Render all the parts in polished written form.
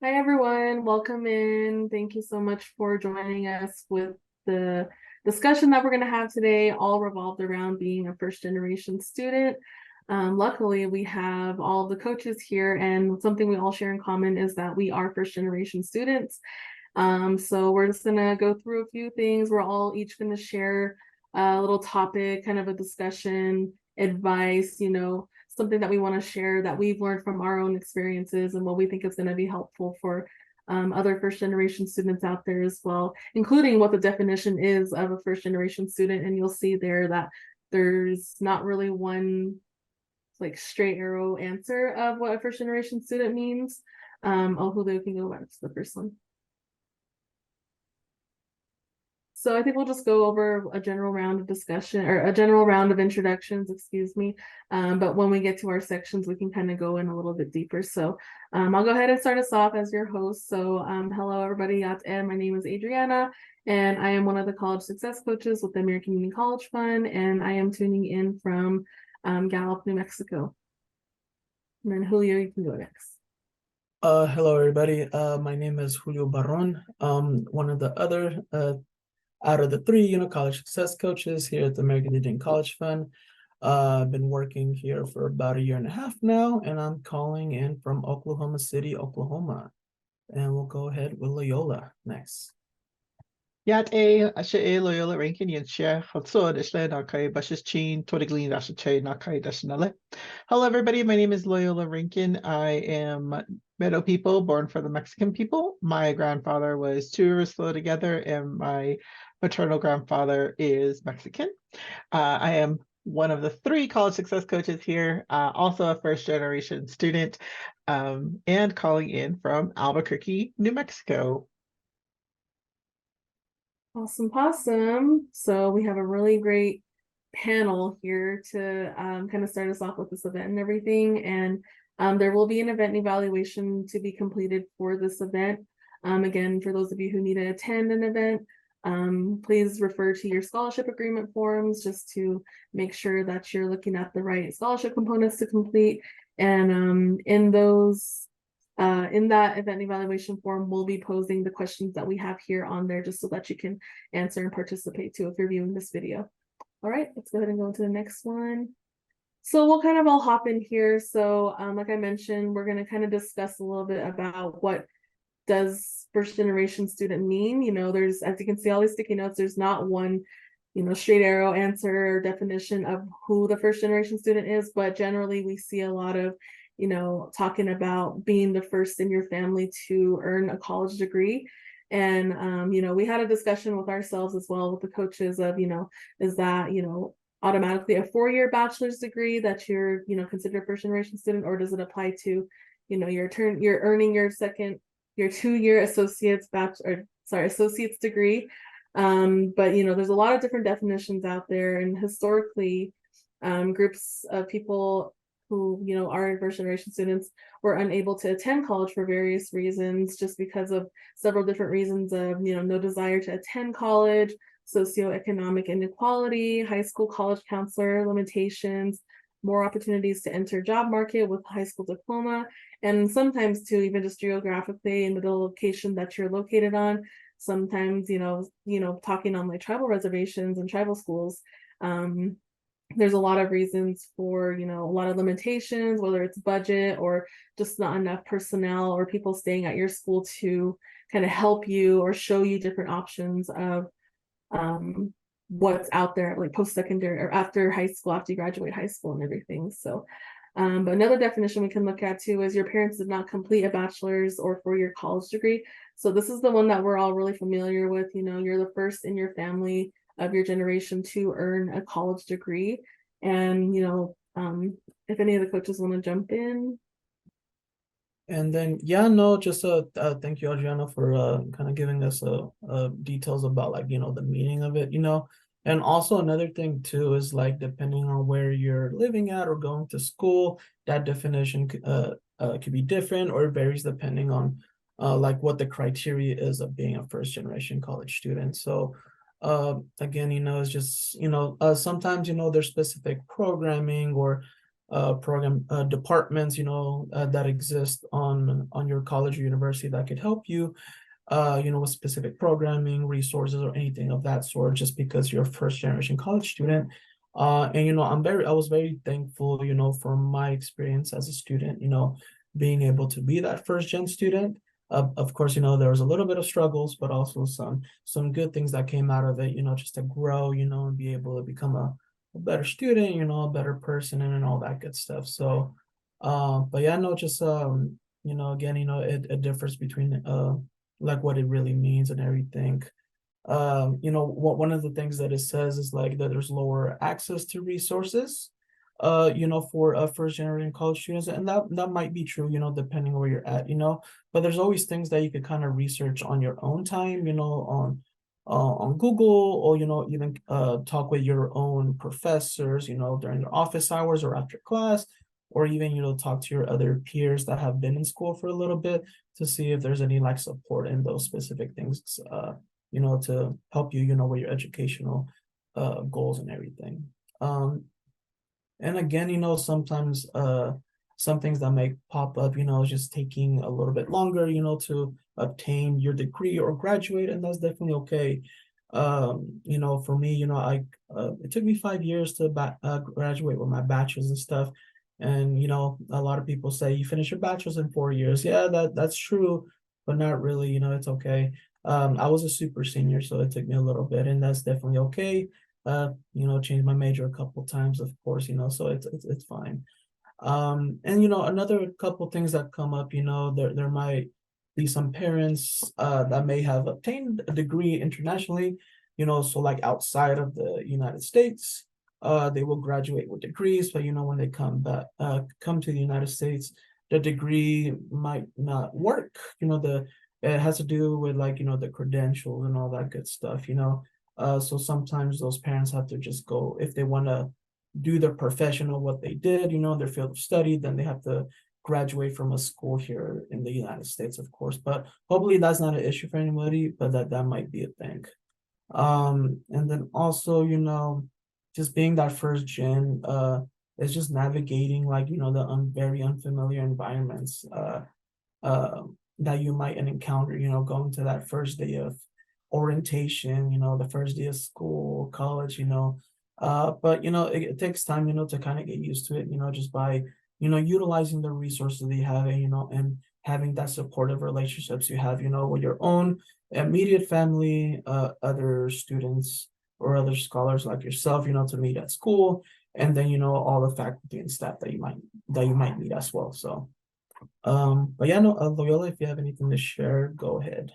Hi, everyone. Welcome in. Thank you so much for joining us with the discussion that we're going to have today, all revolved around being a first generation student. Luckily, we have all of the coaches here, and something we all share in common is that we are first generation students. So we're just going to go through a few things. We're all each going to share a little topic, kind of a discussion, advice, something that we want to share that we've learned from our own experiences and what we think is going to be helpful for other first generation students out there as well, including what the definition is of a first generation student. And you'll see there that there's not really one like straight arrow answer of what a first generation student means. Julio can go back to the first one. So I think we'll just go over a general round of discussion or a general round of introductions, excuse me. But when we get to our sections, we can kind of go in a little bit deeper. So I'll go ahead and start us off as your host. So hello, everybody. My name is Adriana, and I am one of the college success coaches with the American Union College Fund, and I am tuning in from Gallup, New Mexico. And then Julio, you can go next. Hello, everybody. My name is Julio Barron. One of the other out of the three, college success coaches here at the American Indian College Fund. I've been working here for about 1.5 years now, and I'm calling in from Oklahoma City, Oklahoma. And we'll go ahead with Loyola next. Yat ashe Loyola Rankin yen share hotsod isle nakai bashes chin todiglin dashe nakai dashnale. Hello everybody, my name is Loyola Rankin. I am Meadow people born for the Mexican people. My grandfather was two rivers flow together, and my maternal grandfather is Mexican. I am one of the three college success coaches here, also a first generation student, and calling in from Albuquerque, New Mexico. Awesome. So we have a really great panel here to kind of start us off with this event and everything. And there will be an event evaluation to be completed for this event. Again, for those of you who need to attend an event, please refer to your scholarship agreement forms just to make sure that you're looking at the right scholarship components to complete. And in that event evaluation form, we'll be posing the questions that we have here on there just so that you can answer and participate too if you're viewing this video. All right, let's go ahead and go to the next one. So we'll kind of all hop in here. So like I mentioned, we're going to kind of discuss a little bit about what does first generation student mean. There's, as you can see, all these sticky notes, there's not one straight arrow answer or definition of who the first generation student is, but generally we see a lot of talking about being the first in your family to earn a college degree. And we had a discussion with ourselves as well with the coaches of is that automatically a 4-year bachelor's degree that you're considered a first generation student, or does it apply to you're earning your 2-year associate's degree. But there's a lot of different definitions out there, and historically groups of people who are first generation students were unable to attend college for various reasons, just because of several different reasons of no desire to attend college, socioeconomic inequality, high school college counselor limitations, more opportunities to enter job market with high school diploma, and sometimes too even just geographically in the location that you're located on. Sometimes talking on like tribal reservations and tribal schools, there's a lot of reasons for a lot of limitations, whether it's budget or just not enough personnel or people staying at your school to kind of help you or show you different options of what's out there, like post-secondary or after high school, after you graduate high school and everything. So but another definition we can look at too is your parents did not complete a bachelor's or 4-year college degree. So this is the one that we're all really familiar with. You're the first in your family of your generation to earn a college degree. And if any of the coaches want to jump in. And then just thank you, Adriana, for kind of giving us details about the meaning of it, and also another thing too is depending on where you're living at or going to school, that definition could be different, or it varies depending on what the criteria is of being a first generation college student. So again, it's just sometimes there's specific programming or program departments, that exist on your college or university that could help you, with specific programming resources or anything of that sort, just because you're a first generation college student. And I was very thankful, for my experience as a student, being able to be that first gen student. Of course, there was a little bit of struggles, but also some good things that came out of it, just to grow, and be able to become a better student, a better person, and all that good stuff. So, but yeah, no, just again, it differs between like what it really means and everything. One of the things that it says is like that there's lower access to resources, for first generation college students, and that might be true, depending where you're at, but there's always things that you could kind of research on your own time, on Google, or even talk with your own professors, during their office hours or after class, or even talk to your other peers that have been in school for a little bit to see if there's any like support in those specific things, to help you, with your educational goals and everything. And again, sometimes some things that may pop up, is just taking a little bit longer, to obtain your degree or graduate, and that's definitely okay. For me, it took me 5 years to graduate with my bachelor's and stuff. And a lot of people say you finish your bachelor's in 4 years. Yeah, that's true, but not really. It's okay. I was a super senior, so it took me a little bit, and that's definitely okay. Changed my major a couple times, of course, so it's fine. And another couple things that come up, there might be some parents that may have obtained a degree internationally, so like outside of the United States, they will graduate with degrees, but when they come to the United States, the degree might not work. It has to do with like the credentials and all that good stuff. So sometimes those parents have to just go, if they want to do their profession of what they did, their field of study, then they have to graduate from a school here in the United States, of course. But hopefully that's not an issue for anybody, but that might be a thing. And then also, just being that first gen, is just navigating like, the very unfamiliar environments that you might encounter, going to that first day of orientation, the first day of school, college, but it takes time, to kind of get used to it, just by, utilizing the resources that you have, and having that supportive relationships you have, with your own immediate family, other students or other scholars like yourself, to meet at school, and then, all the faculty and staff that you might meet as well. So, but yeah, no, Loyola, if you have anything to share, go ahead.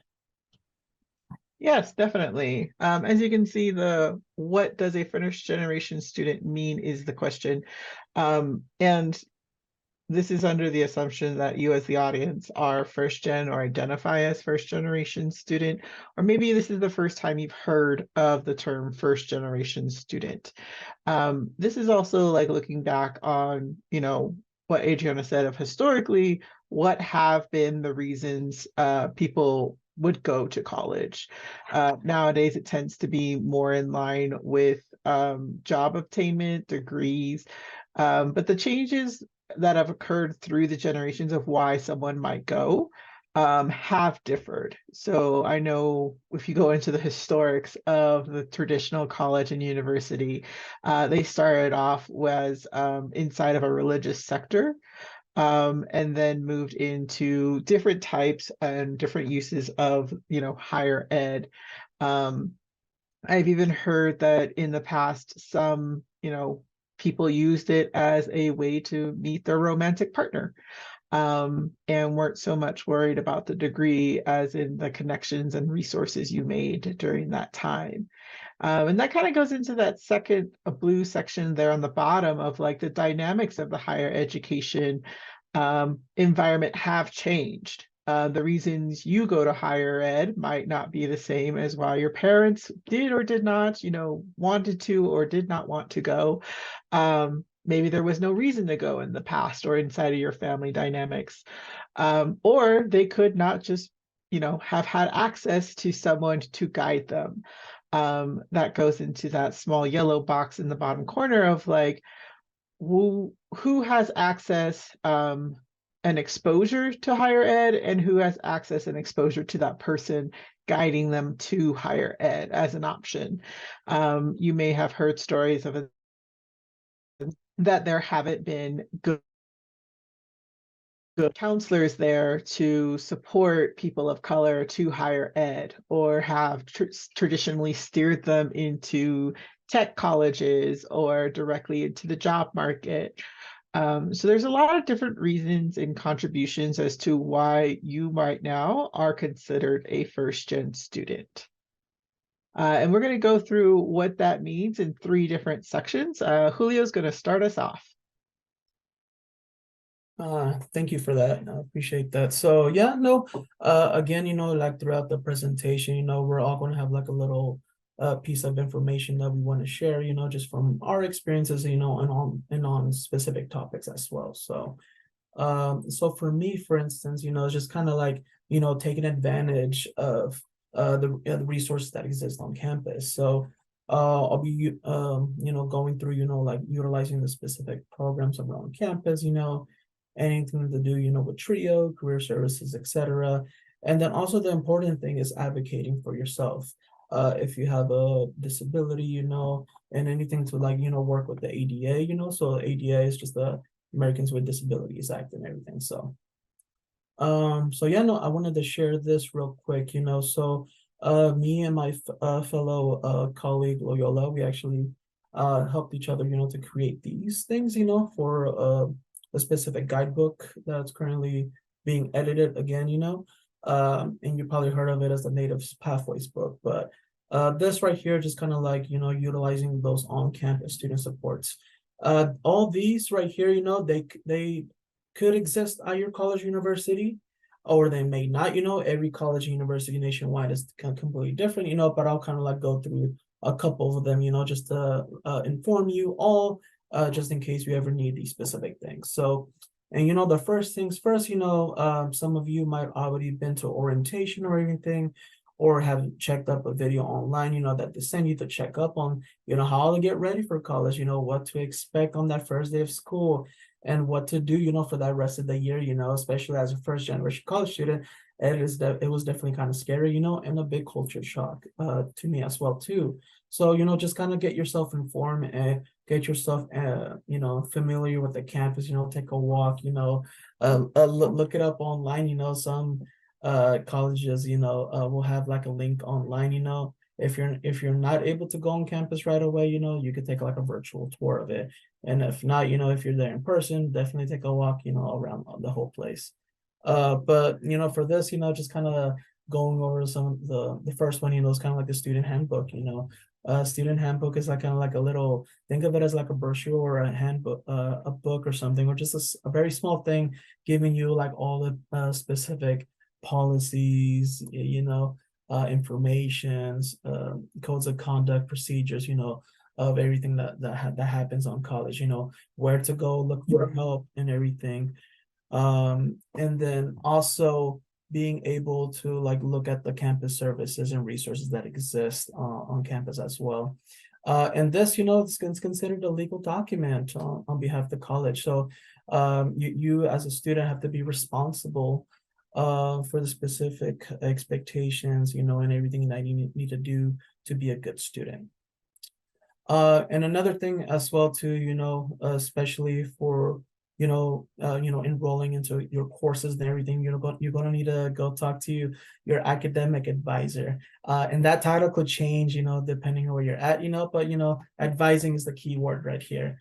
Yes, definitely. As you can see, what does a first generation student mean is the question. And this is under the assumption that you as the audience are first gen or identify as first generation student, or maybe this is the first time you've heard of the term first generation student. This is also like looking back on, what Adriana said of historically, what have been the reasons people would go to college. Nowadays, it tends to be more in line with job obtainment, degrees, but the changes that have occurred through the generations of why someone might go have differed. So I know if you go into the historics of the traditional college and university, they started off as inside of a religious sector, and then moved into different types and different uses of, higher ed. I've even heard that in the past, some, people used it as a way to meet their romantic partner, and weren't so much worried about the degree as in the connections and resources you made during that time. And that kind of goes into that second blue section there on the bottom of like the dynamics of the higher education environment have changed. The reasons you go to higher ed might not be the same as why your parents did or did not, wanted to or did not want to go. Maybe there was no reason to go in the past or inside of your family dynamics. Or they could not just, have had access to someone to guide them. That goes into that small yellow box in the bottom corner of like, who has access and exposure to higher ed, and who has access and exposure to that person guiding them to higher ed as an option. You may have heard stories of that there haven't been good counselors there to support people of color to higher ed, or have traditionally steered them into tech colleges or directly into the job market. So there's a lot of different reasons and contributions as to why you right now are considered a first-gen student. And we're going to go through what that means in 3 different sections. Julio's going to start us off. Thank you for that. I appreciate that. So yeah, no, again, like throughout the presentation, we're all going to have like a little piece of information that we want to share, just from our experiences, and on specific topics as well. So so for me, for instance, it's just kind of like, taking advantage of the resources that exist on campus. So I'll be going through, like utilizing the specific programs around campus, anything to do, with TRIO, career services, etc. And then also the important thing is advocating for yourself. If you have a disability, and anything to like, work with the ADA, so ADA is just the Americans with Disabilities Act and everything. So so yeah, no, I wanted to share this real quick, so me and my fellow colleague Loyola, we actually helped each other, to create these things, for a specific guidebook that's currently being edited again, and you probably heard of it as the Native Pathways book, but this right here just kind of like, utilizing those on-campus student supports. All these right here, they could exist at your college, university, or they may not, every college, university nationwide is completely different, but I'll kind of like go through a couple of them, just to inform you all, just in case you ever need these specific things. So, and the first things first, some of you might already been to orientation or anything, or have checked up a video online, that they send you to check up on, how to get ready for college, what to expect on that first day of school, and what to do, for that rest of the year, especially as a first generation college student. It was definitely kind of scary, and a big culture shock to me as well too. So, just kind of get yourself informed and get yourself, familiar with the campus, take a walk, look it up online, some colleges, will have like a link online, if you're not able to go on campus right away, you could take like a virtual tour of it. And if not, if you're there in person, definitely take a walk, around the whole place. But for this, just kind of going over some of the first one, is kind of like the student handbook. Student handbook is like kind of like a little, think of it as like a brochure or a handbook, a book or something, or just a very small thing giving you like all the specific policies, informations, codes of conduct, procedures, of everything that happens on college, where to go look for help and everything. And then also being able to like look at the campus services and resources that exist on campus as well. And this, it's considered a legal document on behalf of the college. So you as a student have to be responsible for the specific expectations, and everything that you need to do to be a good student. And another thing as well too, especially for enrolling into your courses and everything, you're going to need to go talk to your academic advisor. And that title could change, depending on where you're at, but advising is the key word right here.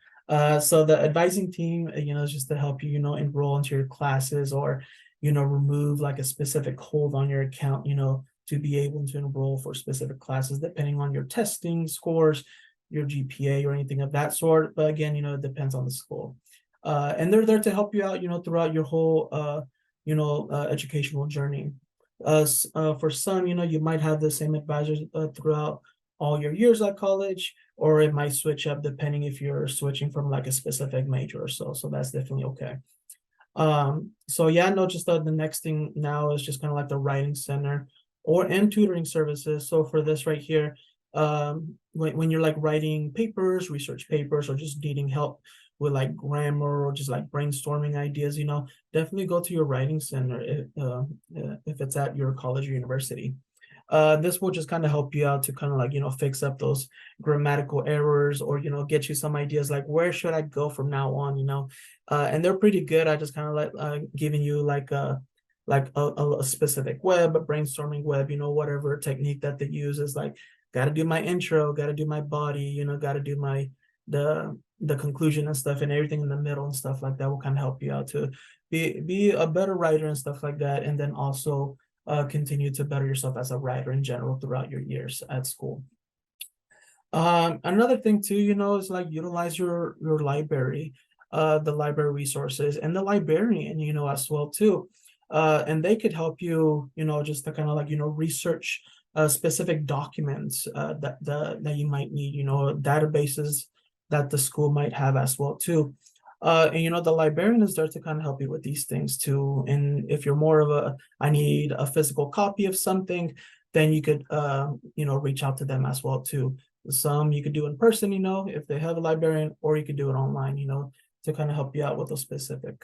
So the advising team, is just to help you, enroll into your classes, or remove like a specific hold on your account, to be able to enroll for specific classes depending on your testing scores, your GPA, or anything of that sort. But again, it depends on the school. And they're there to help you out, throughout your whole, educational journey. For some, you might have the same advisors throughout all your years at college, or it might switch up depending if you're switching from like a specific major or so. So that's definitely okay. So yeah, no, just the next thing now is just kind of like the writing center and tutoring services. So for this right here, when you're like writing papers, research papers, or just needing help with like grammar or just like brainstorming ideas, definitely go to your writing center if it's at your college or university. This will just kind of help you out to kind of like, fix up those grammatical errors or, get you some ideas like where should I go from now on, and they're pretty good. I just kind of like giving you like a specific web, a brainstorming web, whatever technique that they use is like, got to do my intro, got to do my body, got to do the conclusion and stuff, and everything in the middle and stuff like that will kind of help you out to be a better writer and stuff like that. And then also continue to better yourself as a writer in general throughout your years at school. Another thing too, is like utilize your library, the library resources and the librarian, as well too. And they could help you, just to kind of like, research specific documents that you might need, databases that the school might have as well too. And the librarian is there to kind of help you with these things too. And if you're more of I need a physical copy of something, then you could reach out to them as well too. Some you could do in person, if they have a librarian, or you could do it online, to kind of help you out with those specific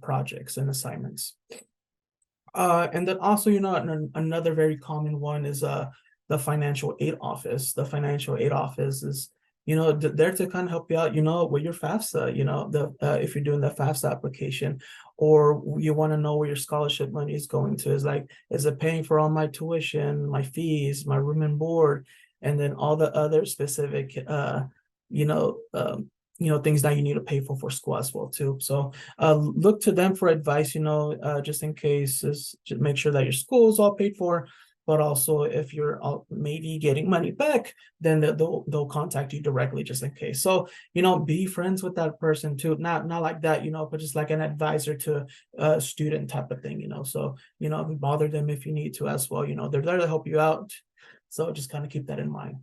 projects and assignments. And then also, another very common one is the financial aid office. The financial aid office is, there to kind of help you out, with your FAFSA, if you're doing the FAFSA application, or you want to know where your scholarship money is going to, is it paying for all my tuition, my fees, my room and board, and then all the other specific, things that you need to pay for school as well too. So look to them for advice, just in case, just make sure that your school is all paid for. But also if you're maybe getting money back, then they'll contact you directly just in case. So, be friends with that person too. Not like that, but just like an advisor to a student type of thing, So, bother them if you need to as well. They're there to help you out. So just kind of keep that in mind.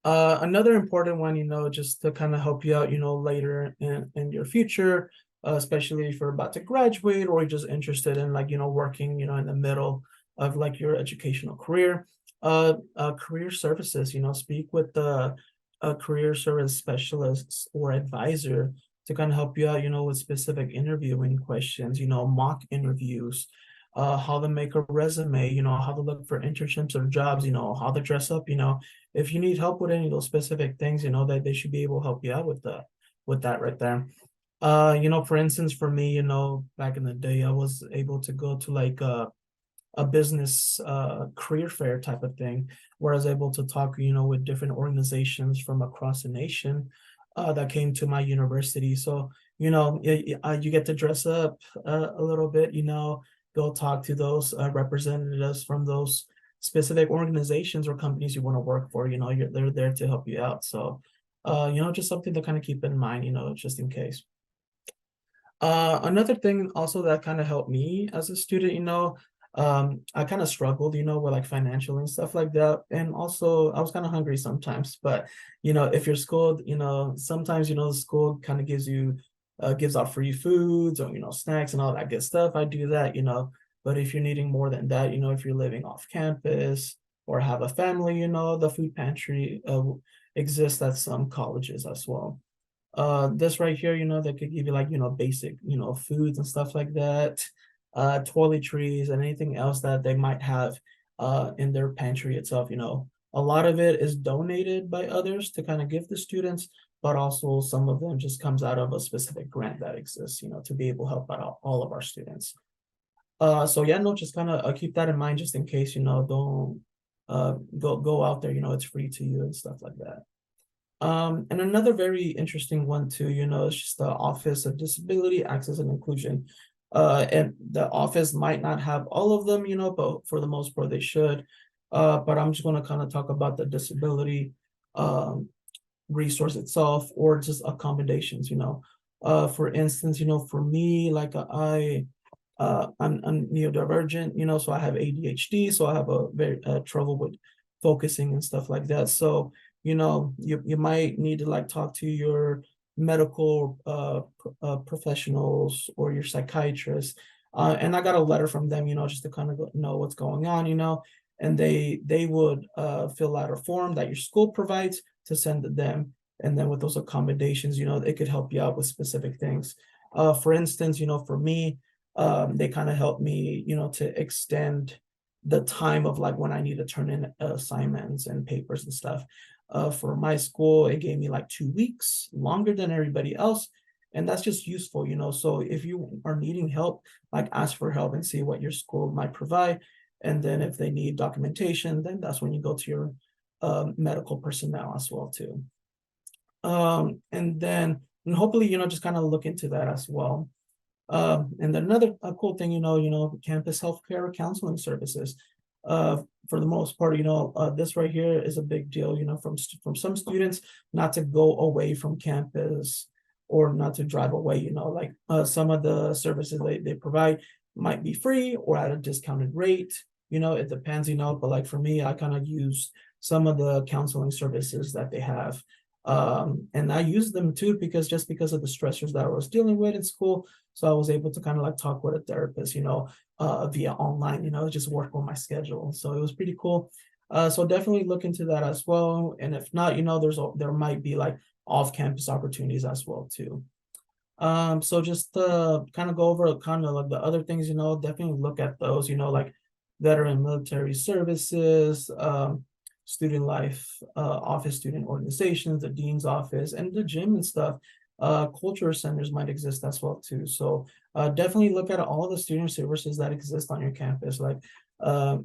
Another important one, just to kind of help you out, later in your future, especially if you're about to graduate or you're just interested in like, working, in the middle of like your educational career, career services, speak with the career service specialist or advisor to kind of help you out, with specific interviewing questions, mock interviews, how to make a resume, how to look for internships or jobs, how to dress up, if you need help with any of those specific things, that they should be able to help you out with that right there. For instance, for me, back in the day, I was able to go to like a business career fair type of thing, where I was able to talk, with different organizations from across the nation that came to my university. So, you get to dress up a little bit, go talk to those representatives from those specific organizations or companies you want to work for. They're there to help you out. So, just something to kind of keep in mind, just in case. Another thing also that kind of helped me as a student, I kind of struggled, with like financial and stuff like that. And also I was kind of hungry sometimes, but, if you're schooled, sometimes, the school kind of gives out free foods or, snacks and all that good stuff. I do that, but if you're needing more than that, if you're living off campus or have a family, the food pantry exists at some colleges as well. This right here, they could give you like, basic, foods and stuff like that, toiletries and anything else that they might have in their pantry itself. A lot of it is donated by others to kind of give the students, but also some of them just comes out of a specific grant that exists, to be able to help out all of our students. So yeah, no, just kind of keep that in mind just in case, don't go out there, it's free to you and stuff like that. And another very interesting one too, is just the Office of Disability Access and Inclusion. And the office might not have all of them, but for the most part they should. But I'm just going to kind of talk about the disability resource itself, or just accommodations. For instance, for me, like I'm neurodivergent, so I have ADHD, so I have a very trouble with focusing and stuff like that. So you might need to like talk to your medical professionals or your psychiatrist, and I got a letter from them, just to kind of know what's going on, and they would fill out a form that your school provides to send to them, And then with those accommodations, it could help you out with specific things. For instance, for me, they kind of helped me, to extend the time of like when I need to turn in assignments and papers and stuff. For my school, it gave me like 2 weeks longer than everybody else. And that's just useful, So if you are needing help, like ask for help and see what your school might provide. And then if they need documentation, then that's when you go to your medical personnel as well too. And hopefully, just kind of look into that as well. And then another cool thing, campus healthcare counseling services. For the most part, this right here is a big deal, from some students not to go away from campus or not to drive away, like some of the services they provide might be free or at a discounted rate. It depends, but like for me, I kind of use some of the counseling services that they have. And I use them too because of the stressors that I was dealing with in school. So I was able to kind of like talk with a therapist, via online, just work on my schedule. So it was pretty cool. So definitely look into that as well. And if not, there might be like off-campus opportunities as well too. So just kind of go over kind of like the other things, definitely look at those, like veteran military services, student life, office student organizations, the dean's office, and the gym and stuff. Culture centers might exist as well too. So definitely look at all the student services that exist on your campus. Like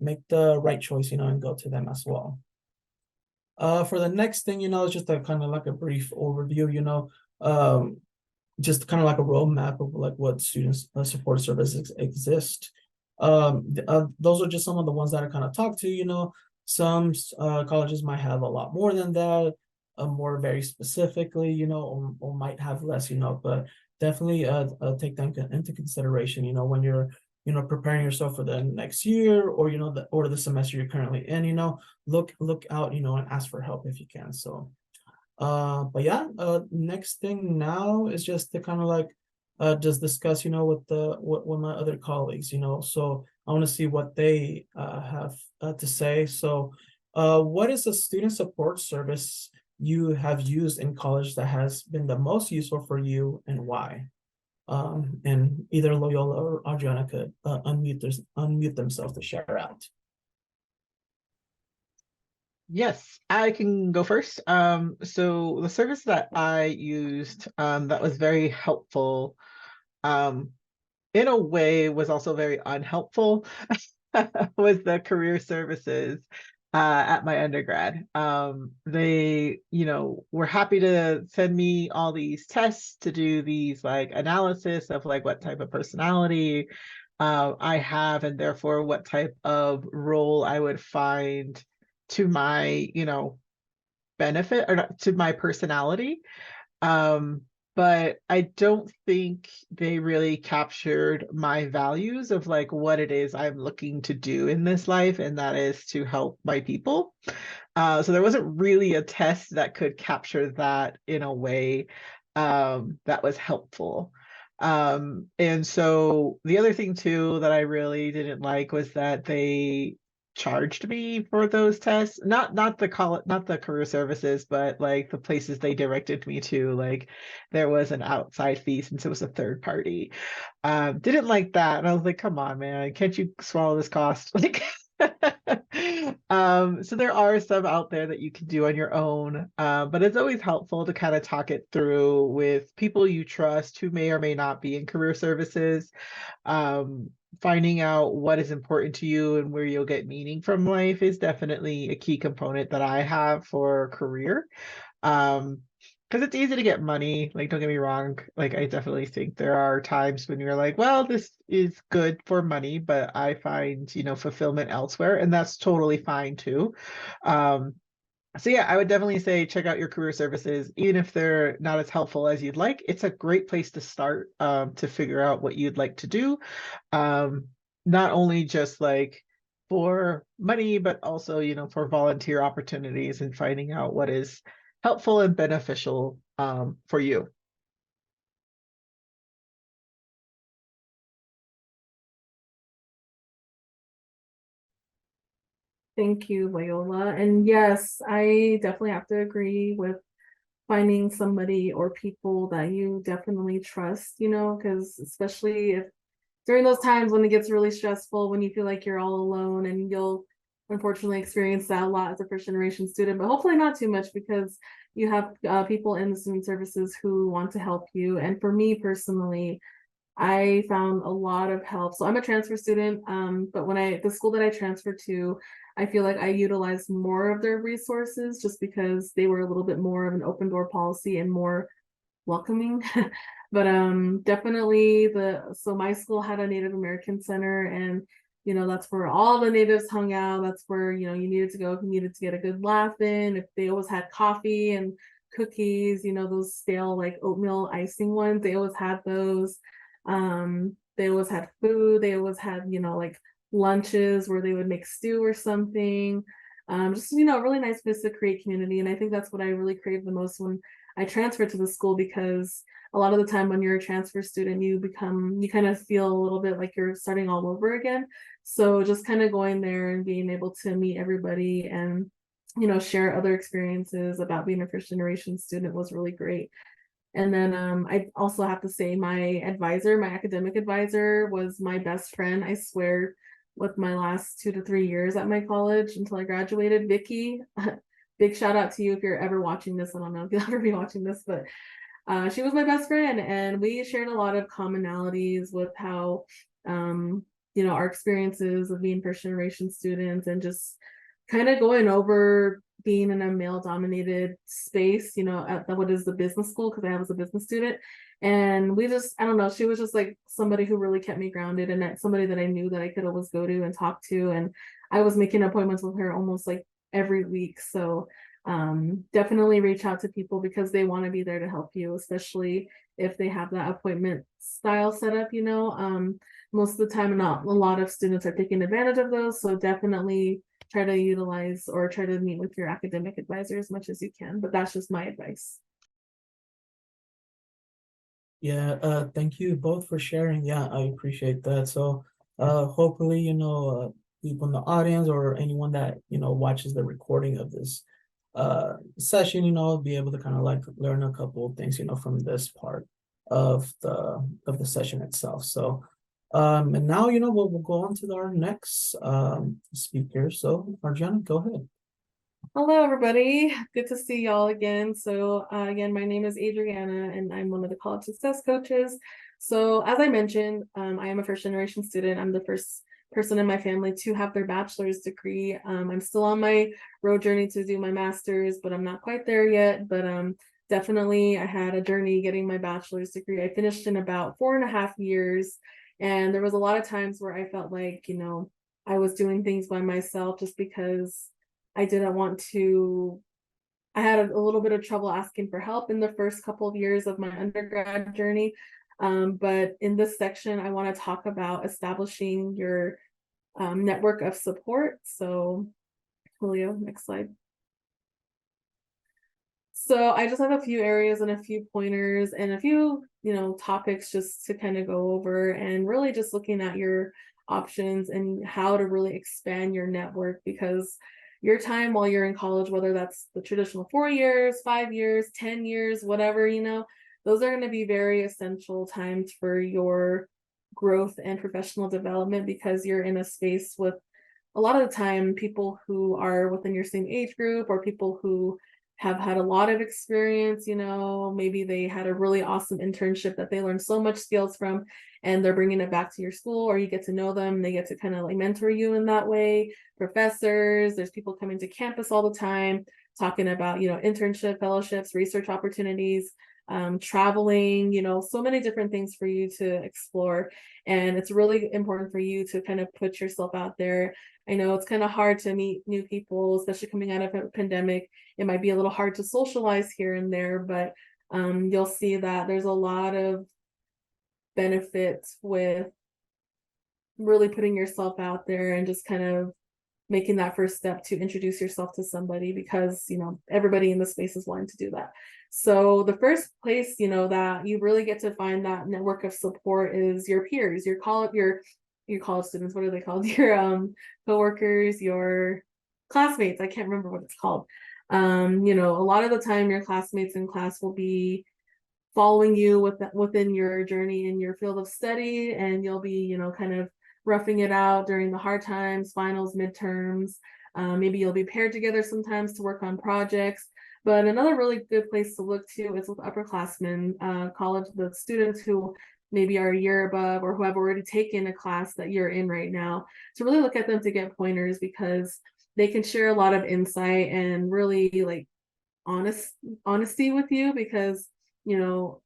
make the right choice, and go to them as well. For the next thing, is just a kind of like a brief overview, just kind of like a roadmap of like what students support services exist. Those are just some of the ones that I kind of talked to. Some colleges might have a lot more than that, more very specifically, or might have less, but definitely take them into consideration, when you're preparing yourself for the next year or the semester you're currently in. Look out, and ask for help if you can. So but yeah, next thing now is just to kind of like just discuss, with my other colleagues, so I want to see what they have to say. So what is a student support service you have used in college that has been the most useful for you and why? And either Loyola or Adriana could unmute themselves to share out. Yes, I can go first. So the service that I used that was very helpful, um, in a way was also very unhelpful, was the career services at my undergrad. They, were happy to send me all these tests to do these like analysis of like what type of personality I have, and therefore what type of role I would find to my, benefit or not, to my personality. Um, but I don't think they really captured my values of like what it is I'm looking to do in this life, and that is to help my people. So there wasn't really a test that could capture that in a way that was helpful. And so the other thing too that I really didn't like was that they charged me for those tests, not the career services, but like the places they directed me to. Like there was an outside fee since it was a third party. Didn't like that, and I was like, come on, man, can't you swallow this cost? Like so there are some out there that you can do on your own, but it's always helpful to kind of talk it through with people you trust who may or may not be in career services. Finding out what is important to you and where you'll get meaning from life is definitely a key component that I have for career. Because it's easy to get money, like don't get me wrong, like I definitely think there are times when you're like, well, this is good for money, but I find, fulfillment elsewhere, and that's totally fine too. Um, so yeah, I would definitely say check out your career services, even if they're not as helpful as you'd like. It's a great place to start, to figure out what you'd like to do. Not only just like for money, but also, for volunteer opportunities and finding out what is helpful and beneficial for you. Thank you, Loyola. And yes, I definitely have to agree with finding somebody or people that you definitely trust, you know, because especially if during those times when it gets really stressful, when you feel like you're all alone, and you'll unfortunately experience that a lot as a first generation student, but hopefully not too much, because you have people in the student services who want to help you. And for me personally, I found a lot of help. So I'm a transfer student, but when the school that I transferred to, I feel like I utilized more of their resources just because they were a little bit more of an open door policy and more welcoming. But definitely so my school had a Native American center, and you know, that's where all the natives hung out. That's where, you know, you needed to go if you needed to get a good laugh in. If they always had coffee and cookies, you know, those stale like oatmeal icing ones, they always had those. They always had food, they always had, you know, like lunches where they would make stew or something. Just, you know, a really nice place to create community. And I think that's what I really craved the most when I transferred to the school, because a lot of the time when you're a transfer student, you kind of feel a little bit like you're starting all over again. So just kind of going there and being able to meet everybody and, you know, share other experiences about being a first generation student was really great. And then I also have to say my academic advisor was my best friend, I swear, with my last 2 to 3 years at my college until I graduated. Vicky, big shout out to you if you're ever watching this. I don't know if you'll ever be watching this, but she was my best friend, and we shared a lot of commonalities with how, you know, our experiences of being first generation students, and just kind of going over being in a male dominated space, you know, at what is the business school, because I was a business student. And I don't know, she was just like somebody who really kept me grounded, and somebody that I knew that I could always go to and talk to. And I was making appointments with her almost like every week. So definitely reach out to people because they want to be there to help you, especially if they have that appointment style set up, you know. Most of the time, not a lot of students are taking advantage of those. So definitely try to utilize or try to meet with your academic advisor as much as you can. But that's just my advice. Yeah, thank you both for sharing. Yeah, I appreciate that. So, hopefully, you know, people in the audience or anyone that, you know, watches the recording of this session, you know, be able to kind of like learn a couple of things, you know, from this part of the session itself. So, and now, you know, we'll go on to our next speaker. So, Arjana, go ahead. Hello, everybody. Good to see y'all again. So again, my name is Adriana, and I'm one of the college success coaches. So as I mentioned, I am a first generation student. I'm the first person in my family to have their bachelor's degree. I'm still on my road journey to do my master's, but I'm not quite there yet. But definitely I had a journey getting my bachelor's degree. I finished in about 4.5 years. And there was a lot of times where I felt like, you know, I was doing things by myself just because I didn't want to. I had a little bit of trouble asking for help in the first couple of years of my undergrad journey. But in this section, I want to talk about establishing your network of support. So, Julio, next slide. So I just have a few areas and a few pointers and a few, you know, topics just to kind of go over, and really just looking at your options and how to really expand your network, because your time while you're in college, whether that's the traditional 4 years, 5 years, 10 years, whatever, you know, those are going to be very essential times for your growth and professional development, because you're in a space with a lot of the time people who are within your same age group, or people who have had a lot of experience. You know, maybe they had a really awesome internship that they learned so much skills from, and they're bringing it back to your school, or you get to know them, they get to kind of like mentor you in that way. Professors, there's people coming to campus all the time talking about, you know, internship, fellowships, research opportunities, traveling, you know, so many different things for you to explore. And it's really important for you to kind of put yourself out there. I know it's kind of hard to meet new people, especially coming out of a pandemic. It might be a little hard to socialize here and there, but you'll see that there's a lot of benefits with really putting yourself out there and just kind of making that first step to introduce yourself to somebody, because, you know, everybody in the space is wanting to do that. So the first place, you know, that you really get to find that network of support is your peers, your college students. What are they called? Your coworkers, your classmates. I can't remember what it's called. You know, a lot of the time your classmates in class will be following you within your journey in your field of study, and you'll be, you know, kind of roughing it out during the hard times, finals, midterms. Maybe you'll be paired together sometimes to work on projects. But another really good place to look to is with upperclassmen, college, the students who maybe are a year above or who have already taken a class that you're in right now, to really look at them to get pointers, because they can share a lot of insight and really like honesty with you, because you know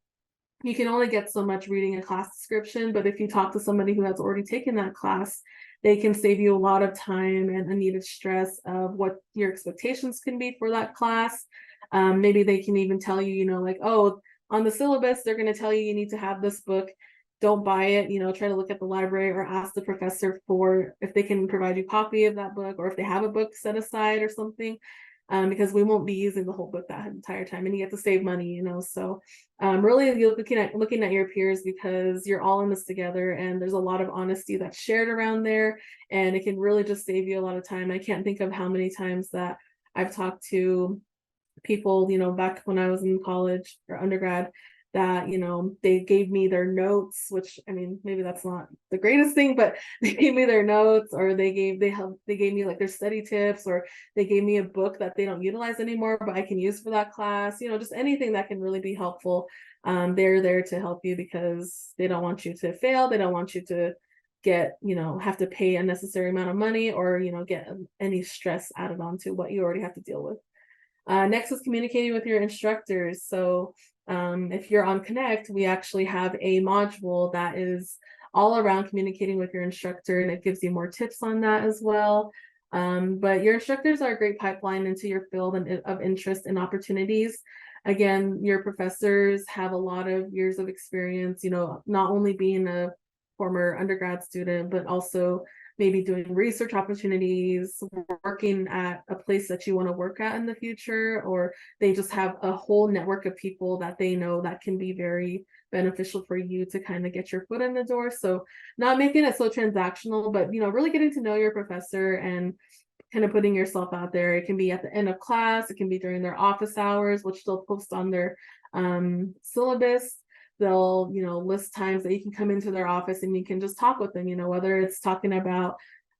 you can only get so much reading a class description, but if you talk to somebody who has already taken that class, they can save you a lot of time and unneeded stress of what your expectations can be for that class. Maybe they can even tell you, you know, like, oh, on the syllabus, they're going to tell you you need to have this book. Don't buy it, you know, try to look at the library or ask the professor for if they can provide you a copy of that book, or if they have a book set aside or something. Because we won't be using the whole book that entire time, and you get to save money, you know. So really you're looking at your peers, because you're all in this together, and there's a lot of honesty that's shared around there, and it can really just save you a lot of time. I can't think of how many times that I've talked to people, you know, back when I was in college or undergrad, that, you know, they gave me their notes, which, I mean, maybe that's not the greatest thing, but they gave me their notes, or they gave me like their study tips, or they gave me a book that they don't utilize anymore, but I can use for that class, you know, just anything that can really be helpful. They're there to help you, because they don't want you to fail. They don't want you to get, you know, have to pay a necessary amount of money, or, you know, get any stress added onto what you already have to deal with. Next is communicating with your instructors. So if you're on Connect, we actually have a module that is all around communicating with your instructor, and it gives you more tips on that as well. But your instructors are a great pipeline into your field of interest and opportunities. Again, your professors have a lot of years of experience, you know, not only being a former undergrad student, but also maybe doing research opportunities, working at a place that you want to work at in the future, or they just have a whole network of people that they know that can be very beneficial for you to kind of get your foot in the door. So not making it so transactional, but, you know, really getting to know your professor and kind of putting yourself out there. It can be at the end of class, it can be during their office hours, which they'll post on their syllabus. They'll, you know, list times that you can come into their office and you can just talk with them, you know, whether it's talking about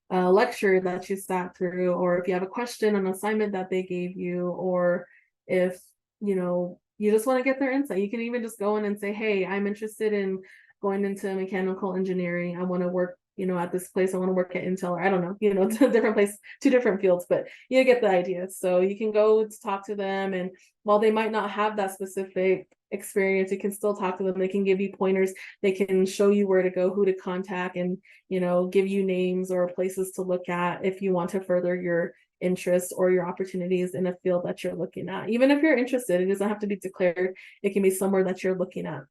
a lecture that you sat through, or if you have a question, an assignment that they gave you, or if, you know, you just want to get their insight. You can even just go in and say, hey, I'm interested in going into mechanical engineering. I want to work, you know, at this place. I want to work at Intel, or I don't know, you know, different place, two different fields, but you get the idea. So you can go to talk to them, and while they might not have that specific experience, you can still talk to them. They can give you pointers. They can show you where to go, who to contact, and, you know, give you names or places to look at if you want to further your interest or your opportunities in a field that you're looking at. Even if you're interested, it doesn't have to be declared. It can be somewhere that you're looking at.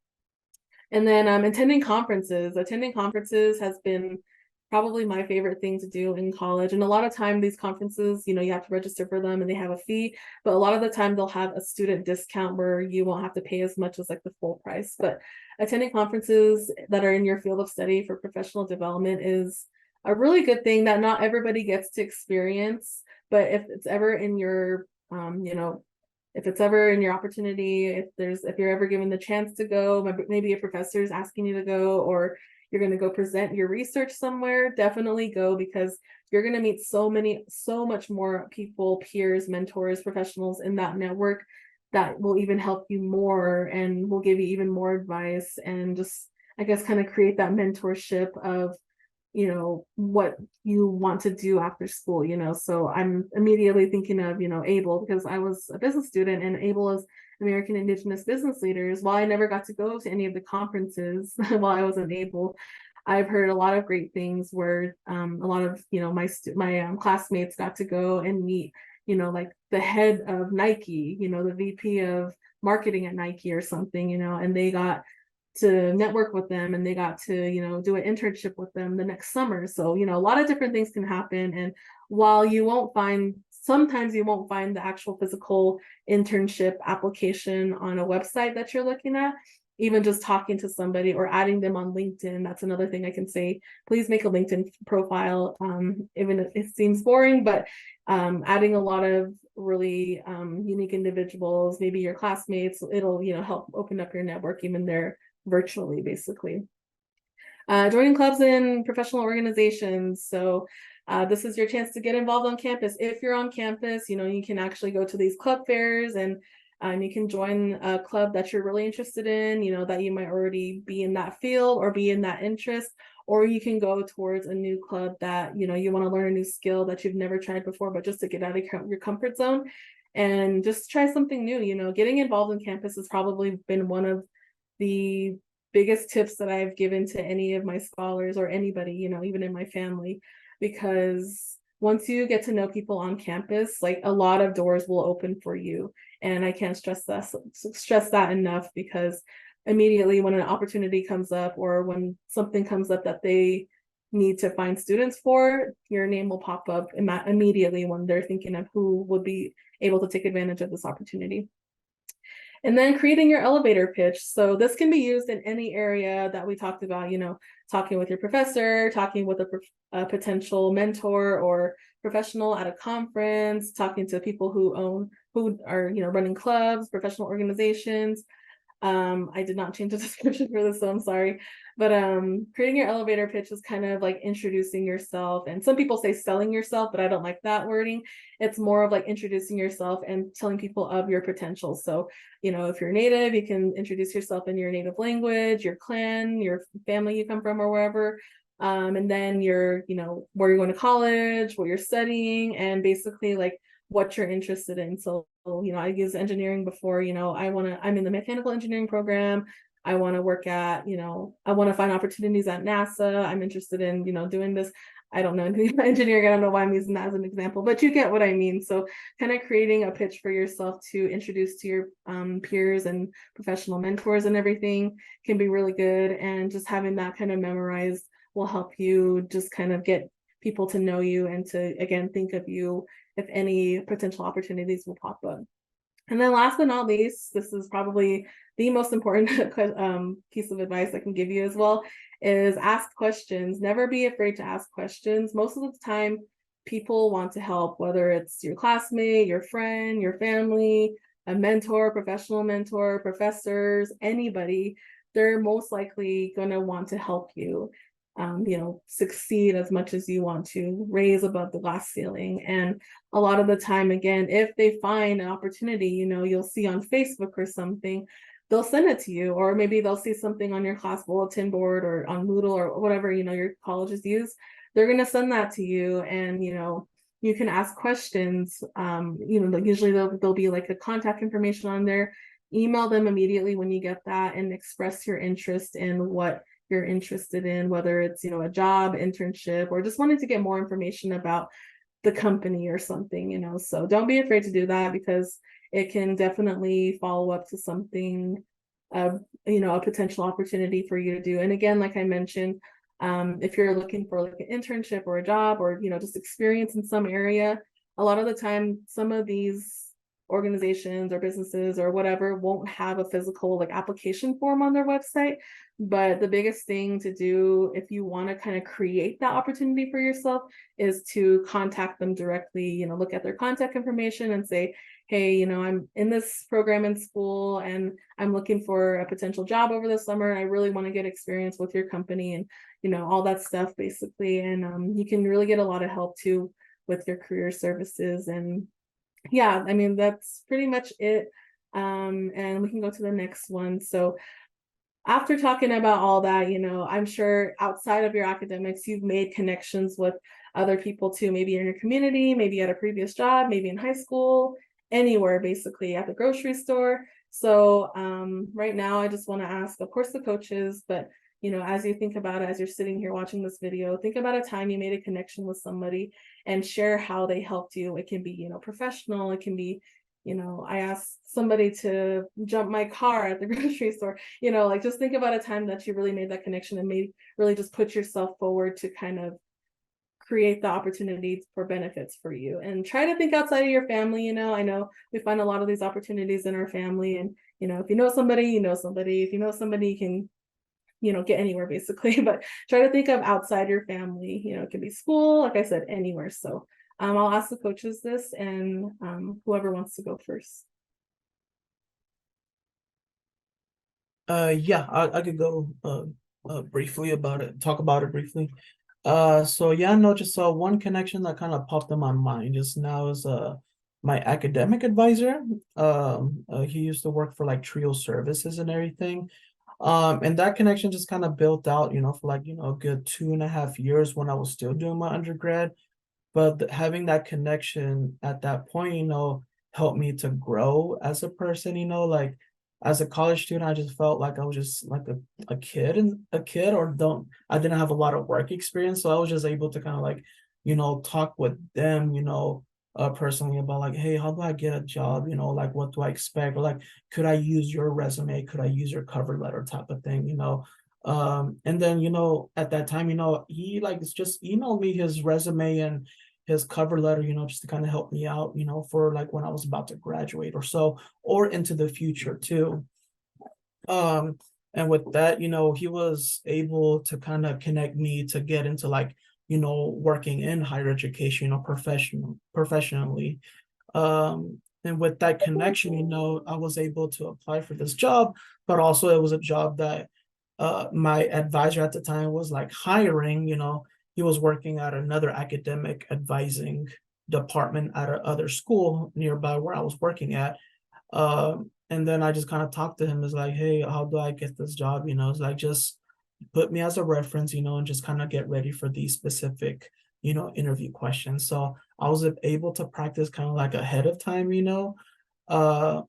And then attending conferences. Attending conferences has been probably my favorite thing to do in college. And a lot of time these conferences, you know, you have to register for them and they have a fee, but a lot of the time they'll have a student discount where you won't have to pay as much as like the full price. But attending conferences that are in your field of study for professional development is a really good thing that not everybody gets to experience. But if it's ever in your, you know, if it's ever in your opportunity, if you're ever given the chance to go, maybe a professor is asking you to go, or you're going to go present your research somewhere, definitely go, because you're going to meet so much more people, peers, mentors, professionals in that network that will even help you more and will give you even more advice, and just, I guess, kind of create that mentorship of, you know, what you want to do after school, you know. So I'm immediately thinking of, you know, ABLE, because I was a business student, and ABLE is American Indigenous Business Leaders. While I never got to go to any of the conferences while I was in ABLE, I've heard a lot of great things where a lot of, you know, my classmates got to go and meet, you know, like the head of Nike, you know, the VP of marketing at Nike or something, you know, and they got to network with them, and they got to, you know, do an internship with them the next summer. So, you know, a lot of different things can happen. And while sometimes you won't find the actual physical internship application on a website that you're looking at, even just talking to somebody or adding them on LinkedIn, that's another thing I can say. Please make a LinkedIn profile, even if it seems boring, but adding a lot of really unique individuals, maybe your classmates. It'll, you know, help open up your network even there virtually, basically. Joining clubs and professional organizations. So this is your chance to get involved on campus. If you're on campus, you know, you can actually go to these club fairs and you can join a club that you're really interested in, you know, that you might already be in that field or be in that interest, or you can go towards a new club that, you know, you want to learn a new skill that you've never tried before, but just to get out of your comfort zone and just try something new. You know, getting involved in campus has probably been one of the biggest tips that I've given to any of my scholars or anybody, you know, even in my family, because once you get to know people on campus, like a lot of doors will open for you. And I can't stress that enough, because immediately when an opportunity comes up or when something comes up that they need to find students for, your name will pop up immediately when they're thinking of who would be able to take advantage of this opportunity. And then creating your elevator pitch. So this can be used in any area that we talked about, you know, talking with your professor, talking with a potential mentor or professional at a conference, talking to people who are, you know, running clubs, professional organizations. I did not change the description for this, so I'm sorry. But creating your elevator pitch is kind of like introducing yourself. And some people say selling yourself, but I don't like that wording. It's more of like introducing yourself and telling people of your potential. So, you know, if you're native, you can introduce yourself in your native language, your clan, your family you come from, or wherever. And then your, you know, where you're going to college, what you're studying, and basically like what you're interested in. So, you know, I used engineering before, you know, I'm in the mechanical engineering program. I want to work at, you know, I want to find opportunities at NASA. I'm interested in, you know, doing this. I don't know anything about engineering. I don't know why I'm using that as an example, but you get what I mean. So kind of creating a pitch for yourself to introduce to your peers and professional mentors and everything can be really good. And just having that kind of memorized will help you just kind of get people to know you and to, again, think of you if any potential opportunities will pop up. And then last but not least, this is probably the most important piece of advice I can give you as well, is ask questions. Never be afraid to ask questions. Most of the time, people want to help, whether it's your classmate, your friend, your family, a mentor, professional mentor, professors, anybody. They're most likely going to want to help you. You know, succeed as much as you want to, raise above the glass ceiling. And a lot of the time, again, if they find an opportunity, you know, you'll see on Facebook or something, they'll send it to you, or maybe they'll see something on your class bulletin board or on Moodle or whatever, you know, your colleges use. They're going to send that to you, and, you know, you can ask questions. You know, usually there'll be like a contact information on there. Email them immediately when you get that and express your interest in what you're interested in, whether it's, you know, a job, internship, or just wanting to get more information about the company or something, you know. So don't be afraid to do that, because it can definitely follow up to something, you know, a potential opportunity for you to do. And again, like I mentioned, if you're looking for like an internship or a job, or, you know, just experience in some area, a lot of the time, some of these organizations or businesses or whatever won't have a physical like application form on their website. But the biggest thing to do if you want to kind of create that opportunity for yourself is to contact them directly, you know, look at their contact information and say, hey, you know, I'm in this program in school and I'm looking for a potential job over the summer. I really want to get experience with your company, and, you know, all that stuff basically. And you can really get a lot of help too with your career services. And yeah, I mean, that's pretty much it. And we can go to the next one. So after talking about all that, you know, I'm sure outside of your academics, you've made connections with other people too, maybe in your community, maybe at a previous job, maybe in high school, anywhere, basically at the grocery store. So right now, I just want to ask, of course, the coaches, but, you know, as you think about it, as you're sitting here watching this video, think about a time you made a connection with somebody and share how they helped you. It can be, you know, professional. It can be, you know, I asked somebody to jump my car at the grocery store, you know, like just think about a time that you really made that connection and made really just put yourself forward to kind of create the opportunities for benefits for you, and try to think outside of your family. You know, I know we find a lot of these opportunities in our family, and, you know, if you know somebody, you know somebody. If you know somebody, you can, you know, get anywhere basically, but try to think of outside your family. You know, it can be school, like I said, anywhere. So I'll ask the coaches this, and whoever wants to go first. Yeah, I could go briefly about it, talk about it briefly. So yeah, no, just one connection that kind of popped in my mind just now is my academic advisor. He used to work for like Trio Services and everything. And that connection just kind of built out, for like, a good 2.5 years when I was still doing my undergrad. But having that connection at that point, helped me to grow as a person, like as a college student, I just felt like I was just like a kid and a kid, or I didn't have a lot of work experience. So I was just able to kind of like, talk with them, personally about like, hey, how do I get a job? Like what do I expect? Or like, could I use your resume? Could I use your cover letter type of thing, and then at that time he like just emailed me his resume and his cover letter, just to kind of help me out, for like when I was about to graduate or so, or into the future too. And with that, he was able to kind of connect me to get into like, working in higher education, professionally. And with that connection, I was able to apply for this job, but also it was a job that my advisor at the time was like hiring. He was working at another academic advising department at another school nearby where I was working at. And then I just kind of talked to him, as like, hey, how do I get this job? It's like, just put me as a reference, and just kind of get ready for these specific, interview questions. So I was able to practice kind of like ahead of time, uh,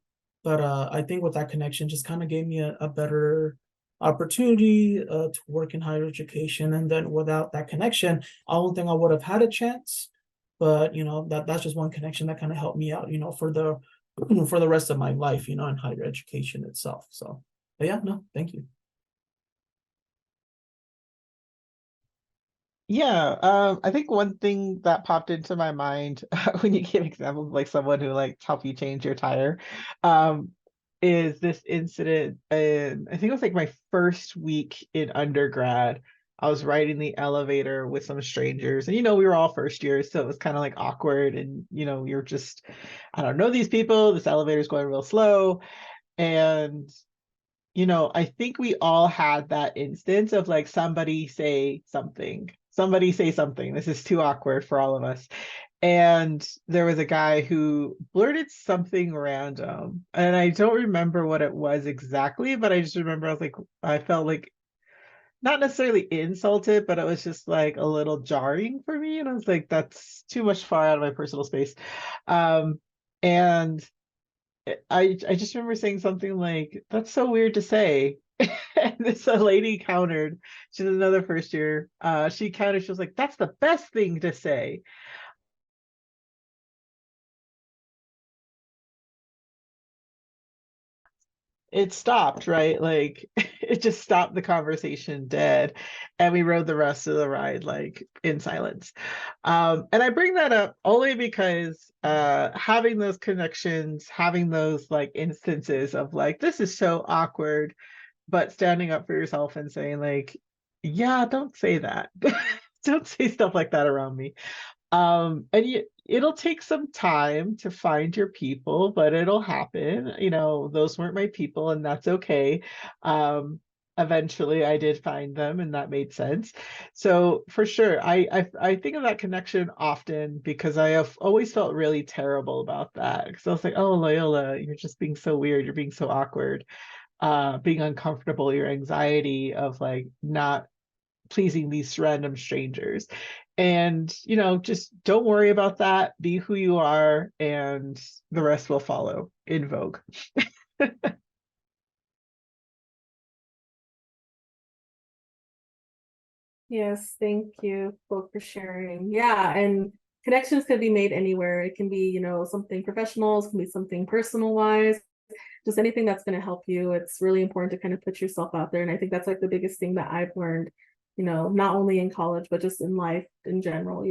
but I think with that connection just kind of gave me a better opportunity to work in higher education. And then without that connection, I don't think I would have had a chance. But that's just one connection that kind of helped me out, for the rest of my life, in higher education itself. So, but yeah, no, thank you. Yeah, I think one thing that popped into my mind when you gave examples of like someone who like helped you change your tire, um, is this incident. I think it was like my first week in undergrad. I was riding the elevator with some strangers, and we were all first years, so it was kind of like awkward, and you're just, I don't know these people. This elevator's going real slow, and I think we all had that instance of like somebody say something. Somebody say something. This is too awkward for all of us. And there was a guy who blurted something random. And I don't remember what it was exactly, but I just remember I felt like not necessarily insulted, but it was just like a little jarring for me. And I was like, that's too much far out of my personal space. And I just remember saying something like, "That's so weird to say." And this lady countered. She's another first year. She countered. She was like, "That's the best thing to say." It stopped, right? Like it just stopped the conversation dead, and we rode the rest of the ride like in silence. And I bring that up only because having those connections, having those like instances of like, this is so awkward, but standing up for yourself and saying like, yeah, don't say that. Don't say stuff like that around me. And it'll take some time to find your people, but it'll happen. Those weren't my people, and that's okay. Eventually I did find them, and that made sense. So for sure, I think of that connection often because I have always felt really terrible about that. Because I was like, oh, Loyola, you're just being so weird, you're being so awkward, being uncomfortable, your anxiety of like not pleasing these random strangers. And just don't worry about that, be who you are, and the rest will follow in Vogue. Yes, thank you both for sharing. Yeah, and connections can be made anywhere. It can be, something professional, it can be something personal wise, just anything that's going to help you. It's really important to kind of put yourself out there. And I think that's like the biggest thing that I've learned, not only in college, but just in life in general.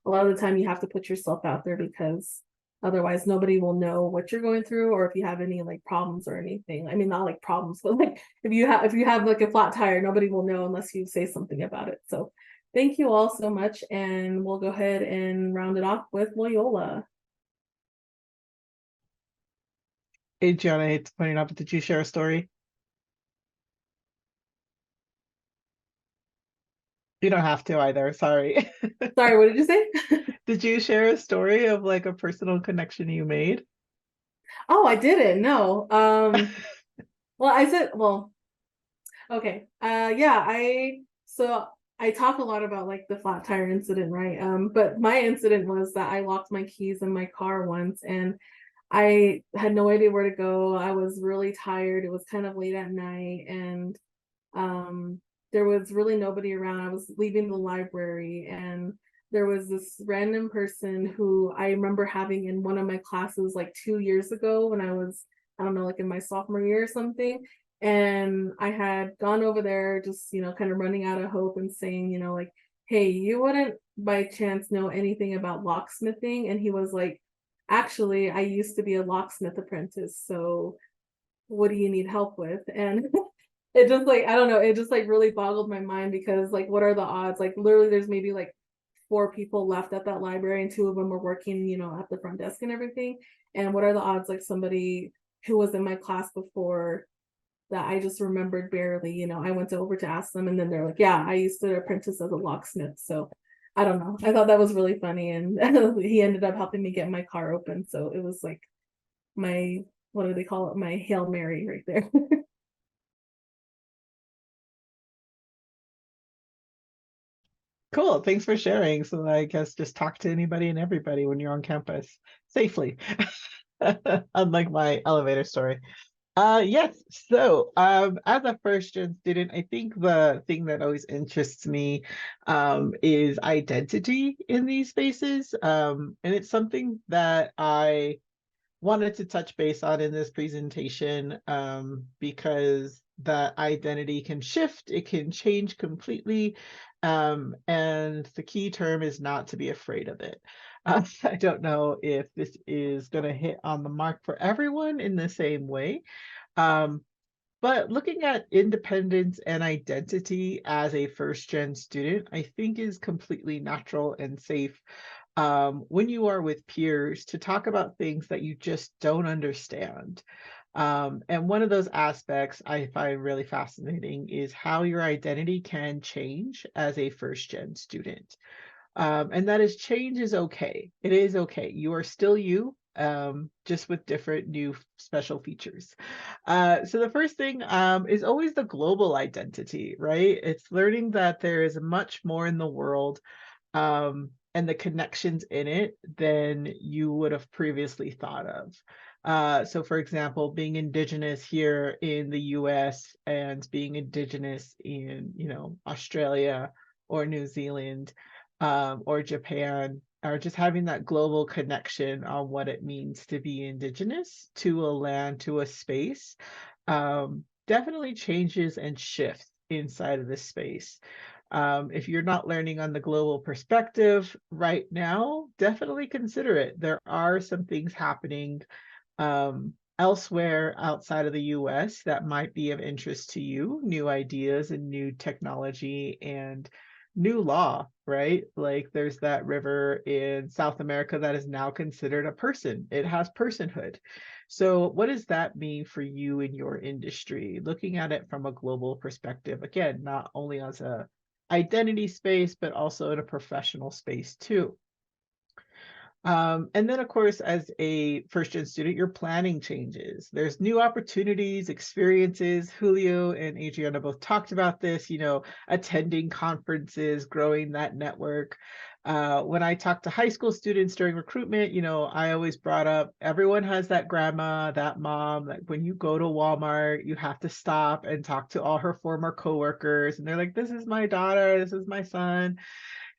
A lot of the time you have to put yourself out there because otherwise nobody will know what you're going through, or if you have any like problems or anything. I mean, not like problems, but like if you have like a flat tire, nobody will know unless you say something about it. So thank you all so much, and we'll go ahead and round it off with Loyola. Hey, John, I hate to point it out, but did you share a story? You don't have to either. Sorry. Sorry, what did you say? Did you share a story of like a personal connection you made? Oh, I didn't. No. Well, I said, well, okay. Yeah, so I talk a lot about like the flat tire incident, right? But my incident was that I locked my keys in my car once and I had no idea where to go. I was really tired. It was kind of late at night and there was really nobody around. I was leaving the library and there was this random person who I remember having in one of my classes like 2 years ago when I was, I don't know, like in my sophomore year or something. And I had gone over there just, kind of running out of hope and saying, like, hey, you wouldn't by chance know anything about locksmithing? And he was like, actually, I used to be a locksmith apprentice. So what do you need help with? And it just like, I don't know, it just like really boggled my mind because like, what are the odds? Like literally there's maybe like 4 people left at that library and 2 of them were working, at the front desk and everything. And what are the odds like somebody who was in my class before that I just remembered barely, I went over to ask them and then they're like, yeah, I used to apprentice as a locksmith. So I don't know. I thought that was really funny. And he ended up helping me get my car open. So it was like my, what do they call it? My Hail Mary right there. Cool. Thanks for sharing. So I guess just talk to anybody and everybody when you're on campus safely. Unlike my elevator story. Yes. So, as a first gen student, I think the thing that always interests me, is identity in these spaces. And it's something that I wanted to touch base on in this presentation, because that identity can shift, it can change completely. And the key term is not to be afraid of it. I don't know if this is going to hit on the mark for everyone in the same way. Um, but looking at independence and identity as a first gen student, I think is completely natural and safe, when you are with peers to talk about things that you just don't understand. And one of those aspects I find really fascinating is how your identity can change as a first gen student. And that is change is okay. It is okay. You are still you, just with different new special features. So the first thing, is always the global identity, right? It's learning that there is much more in the world, and the connections in it than you would have previously thought of. So for example, being indigenous here in the US and being indigenous in, Australia or New Zealand, or Japan, or just having that global connection on what it means to be indigenous to a land, to a space, definitely changes and shifts inside of this space. If you're not learning on the global perspective right now, definitely consider it. There are some things happening, elsewhere outside of the US that might be of interest to you, new ideas and new technology and new law, right? Like there's that river in South America that is now considered a person. It has personhood. So what does that mean for you in your industry? Looking at it from a global perspective, again, not only as a identity space, but also in a professional space too. And then, of course, as a first-gen student, your planning changes. There's new opportunities, experiences. Julio and Adriana both talked about this, attending conferences, growing that network. When I talk to high school students during recruitment, I always brought up everyone has that grandma, that mom, like when you go to Walmart, you have to stop and talk to all her former coworkers. And they're like, this is my daughter, this is my son.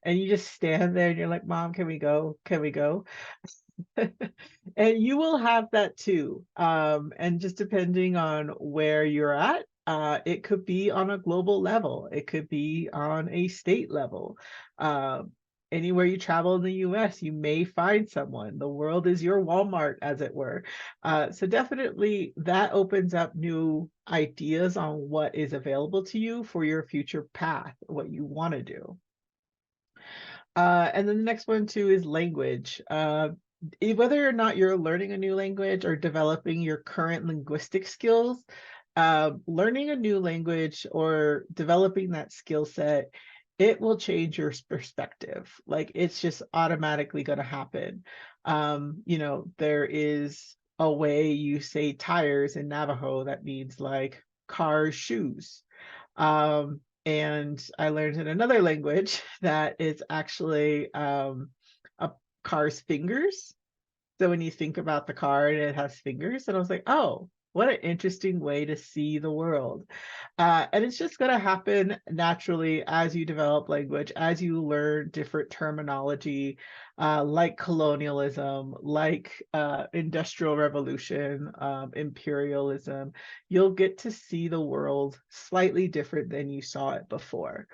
And you just stand there and you're like, Mom, can we go? Can we go? And you will have that too. And just depending on where you're at, it could be on a global level, it could be on a state level. Anywhere you travel in the US, you may find someone. The world is your Walmart, as it were. So definitely that opens up new ideas on what is available to you for your future path, what you want to do. And then the next one too is language. Whether or not you're learning a new language or developing your current linguistic skills, learning a new language or developing that skill set, it will change your perspective. Like it's just automatically going to happen. You know, there is a way you say tires in Navajo that means like cars, shoes. And I learned in another language that it's actually a car's fingers. So when you think about the car and it has fingers, and I was like, oh, what an interesting way to see the world. And it's just going to happen naturally as you develop language, as you learn different terminology, like colonialism, like industrial revolution, imperialism. You'll get to see the world slightly different than you saw it before.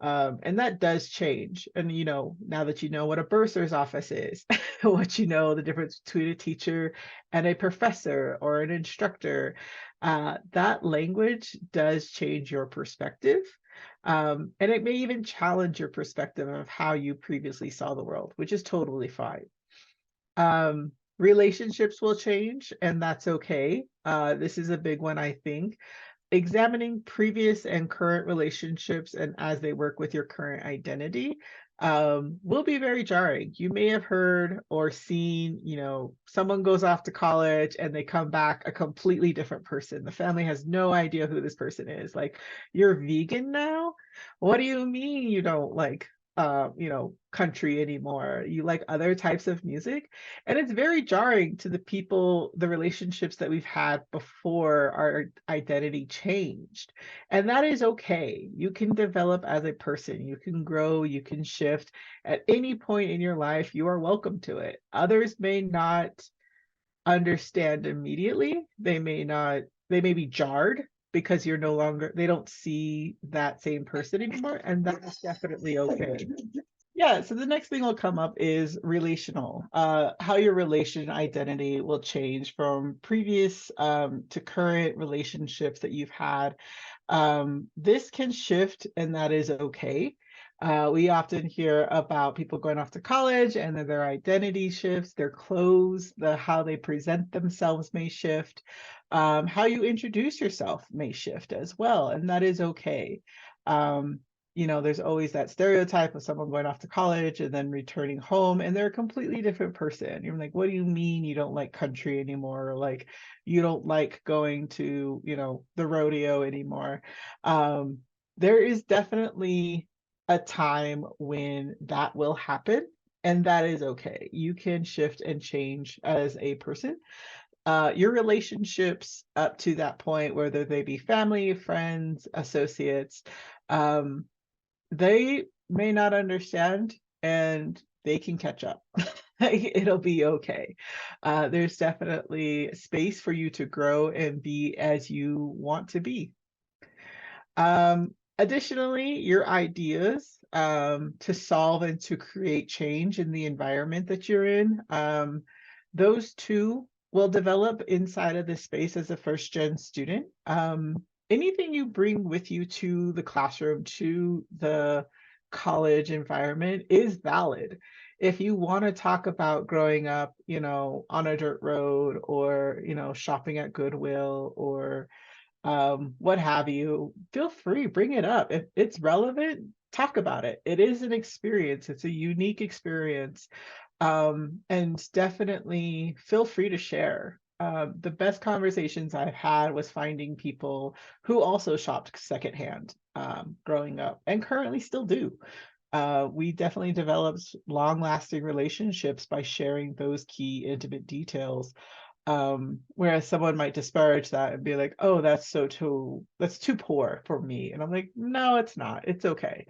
And that does change. And, you know, now that you know what a bursar's office is, what you know, the difference between a teacher and a professor or an instructor, that language does change your perspective. And it may even challenge your perspective of how you previously saw the world, which is totally fine. Relationships will change, and that's okay. This is a big one, I think. Examining previous and current relationships and as they work with your current identity will be very jarring. You may have heard or seen, you know, someone goes off to college and they come back a completely different person. The family has no idea who this person is. Like, you're vegan now? What do you mean you don't like you know, country anymore? You like other types of music? And it's very jarring to the people, the relationships that we've had before our identity changed. And that is okay. You can develop as a person, you can grow, you can shift at any point in your life. You are welcome to it. Others may not understand immediately. They may be jarred because you're no longer, they don't see that same person anymore. And that's definitely okay. Yeah, so the next thing will come up is relational, how your relation identity will change from previous to current relationships that you've had. This can shift, and that is okay. We often hear about people going off to college and then their identity shifts, their clothes, how they present themselves may shift. How you introduce yourself may shift as well, and that is okay. You know, there's always that stereotype of someone going off to college and then returning home and they're a completely different person. You're like, what do you mean you don't like country anymore? Or like, you don't like going to, you know, the rodeo anymore. There is definitely a time when that will happen, and that is okay. You can shift and change as a person. Your relationships up to that point, whether they be family, friends, associates, they may not understand, and they can catch up. It'll be okay. There's definitely space for you to grow and be as you want to be. Additionally, your ideas to solve and to create change in the environment that you're in, those two will develop inside of this space as a first-gen student. Anything you bring with you to the classroom, to the college environment is valid. If you want to talk about growing up, you know, on a dirt road or, you know, shopping at Goodwill or what have you, feel free, bring it up. If it's relevant, talk about it. It is an experience. It's a unique experience. And definitely feel free to share. The best conversations I've had was finding people who also shopped secondhand growing up and currently still do. We definitely developed long-lasting relationships by sharing those key intimate details. Whereas someone might disparage that and be like, oh, that's too poor for me. And I'm like, no, it's not. It's okay.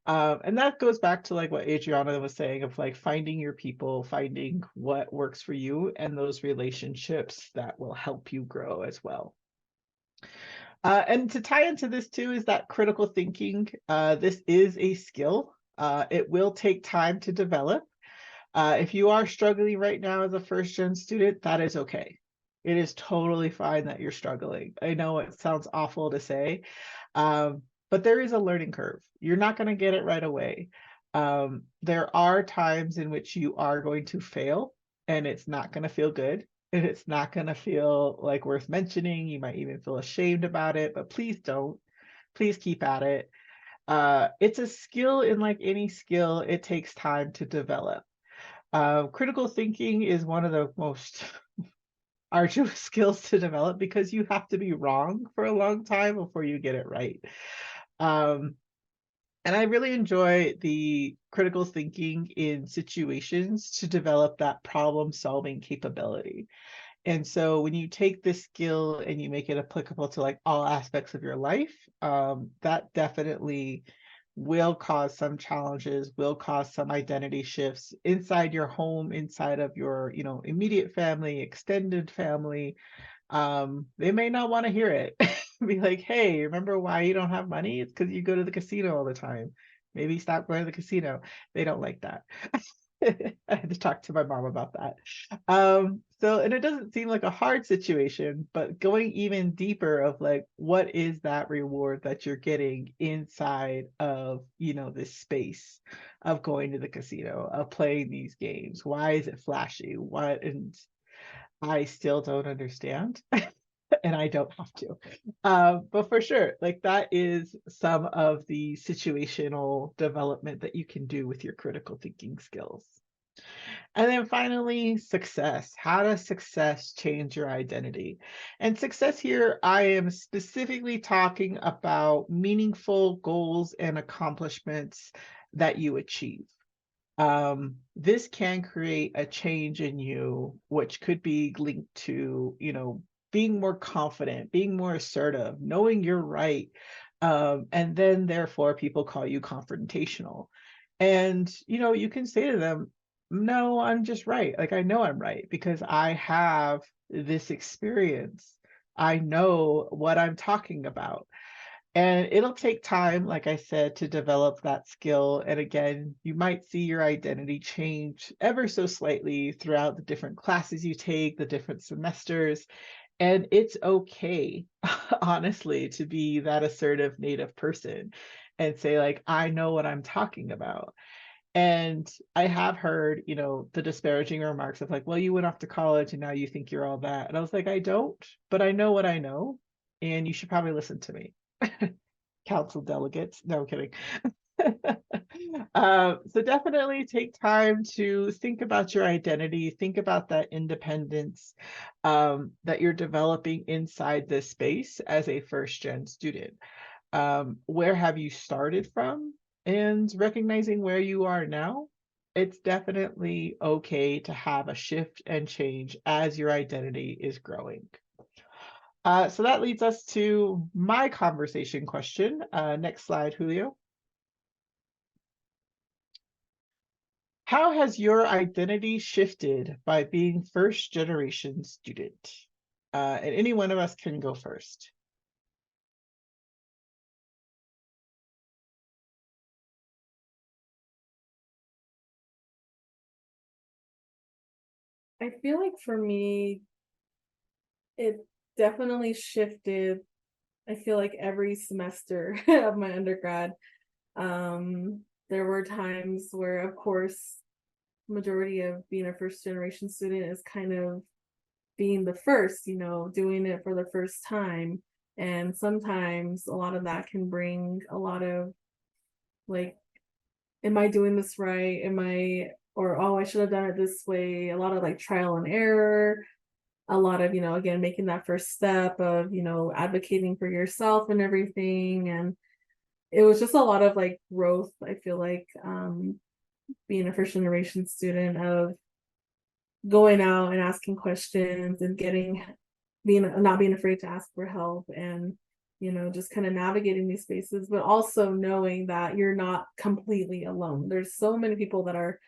And that goes back to like what Adriana was saying of like finding your people, finding what works for you and those relationships that will help you grow as well. And to tie into this too is that critical thinking. This is a skill. It will take time to develop. If you are struggling right now as a first-gen student, that is okay. It is totally fine that you're struggling. I know it sounds awful to say, but there is a learning curve. You're not going to get it right away. There are times in which you are going to fail and it's not going to feel good and it's not going to feel like worth mentioning. You might even feel ashamed about it, but please don't. Please keep at it. It's a skill, and like any skill, it takes time to develop. Critical thinking is one of the most arduous skills to develop because you have to be wrong for a long time before you get it right. And I really enjoy the critical thinking in situations to develop that problem solving capability. And so when you take this skill and you make it applicable to like all aspects of your life, that definitely will cause some challenges, will cause some identity shifts inside your home, inside of your, immediate family, extended family. They may not want to hear it. Be like, hey, remember why you don't have money? It's because you go to the casino all the time. Maybe stop going to the casino. They don't like that. I had to talk to my mom about that. And it doesn't seem like a hard situation, but going even deeper of like, what is that reward that you're getting inside of, this space of going to the casino, of playing these games? Why is it flashy? What? And I still don't understand. And I don't have to. But for sure, like that is some of the situational development that you can do with your critical thinking skills. And then finally, success. How does success change your identity? And success here, I am specifically talking about meaningful goals and accomplishments that you achieve. This can create a change in you, which could be linked to, being more confident, being more assertive, knowing you're right. And then therefore people call you confrontational. And, you can say to them, no, I'm just right. Like, I know I'm right because I have this experience. I know what I'm talking about. And it'll take time, like I said, to develop that skill. And again, you might see your identity change ever so slightly throughout the different classes you take, the different semesters. And it's okay, honestly, to be that assertive Native person and say, like, I know what I'm talking about. And I have heard, the disparaging remarks of like, well, you went off to college and now you think you're all that. And I was like, I don't, but I know what I know. And you should probably listen to me. Council delegates. No, I'm kidding. So definitely take time to think about your identity, think about that independence that you're developing inside this space as a first gen student. Where have you started from? And recognizing where you are now, it's definitely okay to have a shift and change as your identity is growing. So that leads us to my conversation question. Next slide, Julio. How has your identity shifted by being first generation student? And any one of us can go first. I feel like for me, it definitely shifted. I feel like every semester of my undergrad, there were times where, of course, majority of being a first generation student is kind of being the first, doing it for the first time. And sometimes a lot of that can bring a lot of like, am I doing this right? Or oh, I should have done it this way. A lot of like trial and error, a lot of, again, making that first step of, advocating for yourself and everything. And it was just a lot of like growth, I feel like, being a first generation student, of going out and asking questions and not being afraid to ask for help, and just kind of navigating these spaces, but also knowing that you're not completely alone. There's so many people that are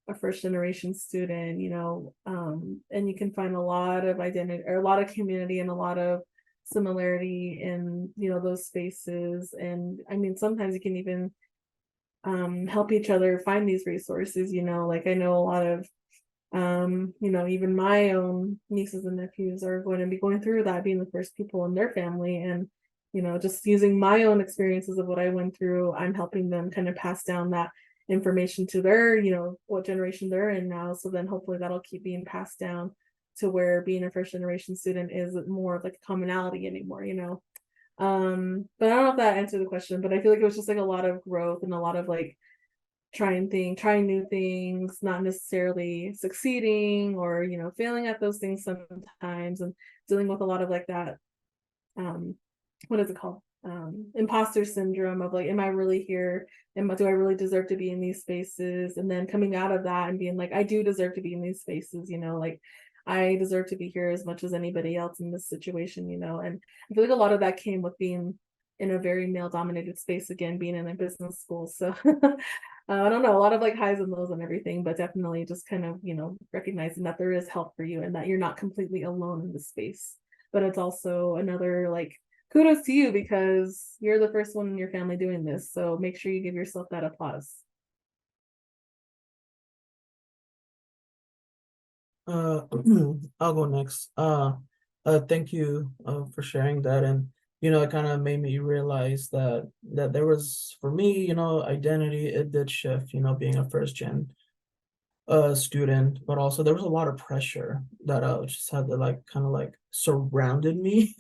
a first generation student, and you can find a lot of identity or a lot of community and a lot of similarity in those spaces. And I mean, sometimes you can even help each other find these resources. Like I know a lot of even my own nieces and nephews are going to be going through that, being the first people in their family. And just using my own experiences of what I went through, I'm helping them kind of pass down that information to their, what generation they're in now. So then hopefully that'll keep being passed down to where being a first generation student is more of like a commonality anymore, but I don't know if that answered the question, but I feel like it was just like a lot of growth and a lot of like trying new things, not necessarily succeeding or, failing at those things sometimes, and dealing with a lot of like that, what is it called? Imposter syndrome of like, am I really here? Do I really deserve to be in these spaces? And then coming out of that and being like, I do deserve to be in these spaces, like I deserve to be here as much as anybody else in this situation, and I feel like a lot of that came with being in a very male dominated space, again, being in a business school. So I don't know, a lot of like highs and lows and everything, but definitely just kind of, recognizing that there is help for you and that you're not completely alone in the space. But it's also another like kudos to you because you're the first one in your family doing this. So make sure you give yourself that applause. I'll go next. Thank you for sharing that, and it kind of made me realize that there was, for me, identity, it did shift, being a first gen student, but also there was a lot of pressure that I just had to like kind of like surrounded me.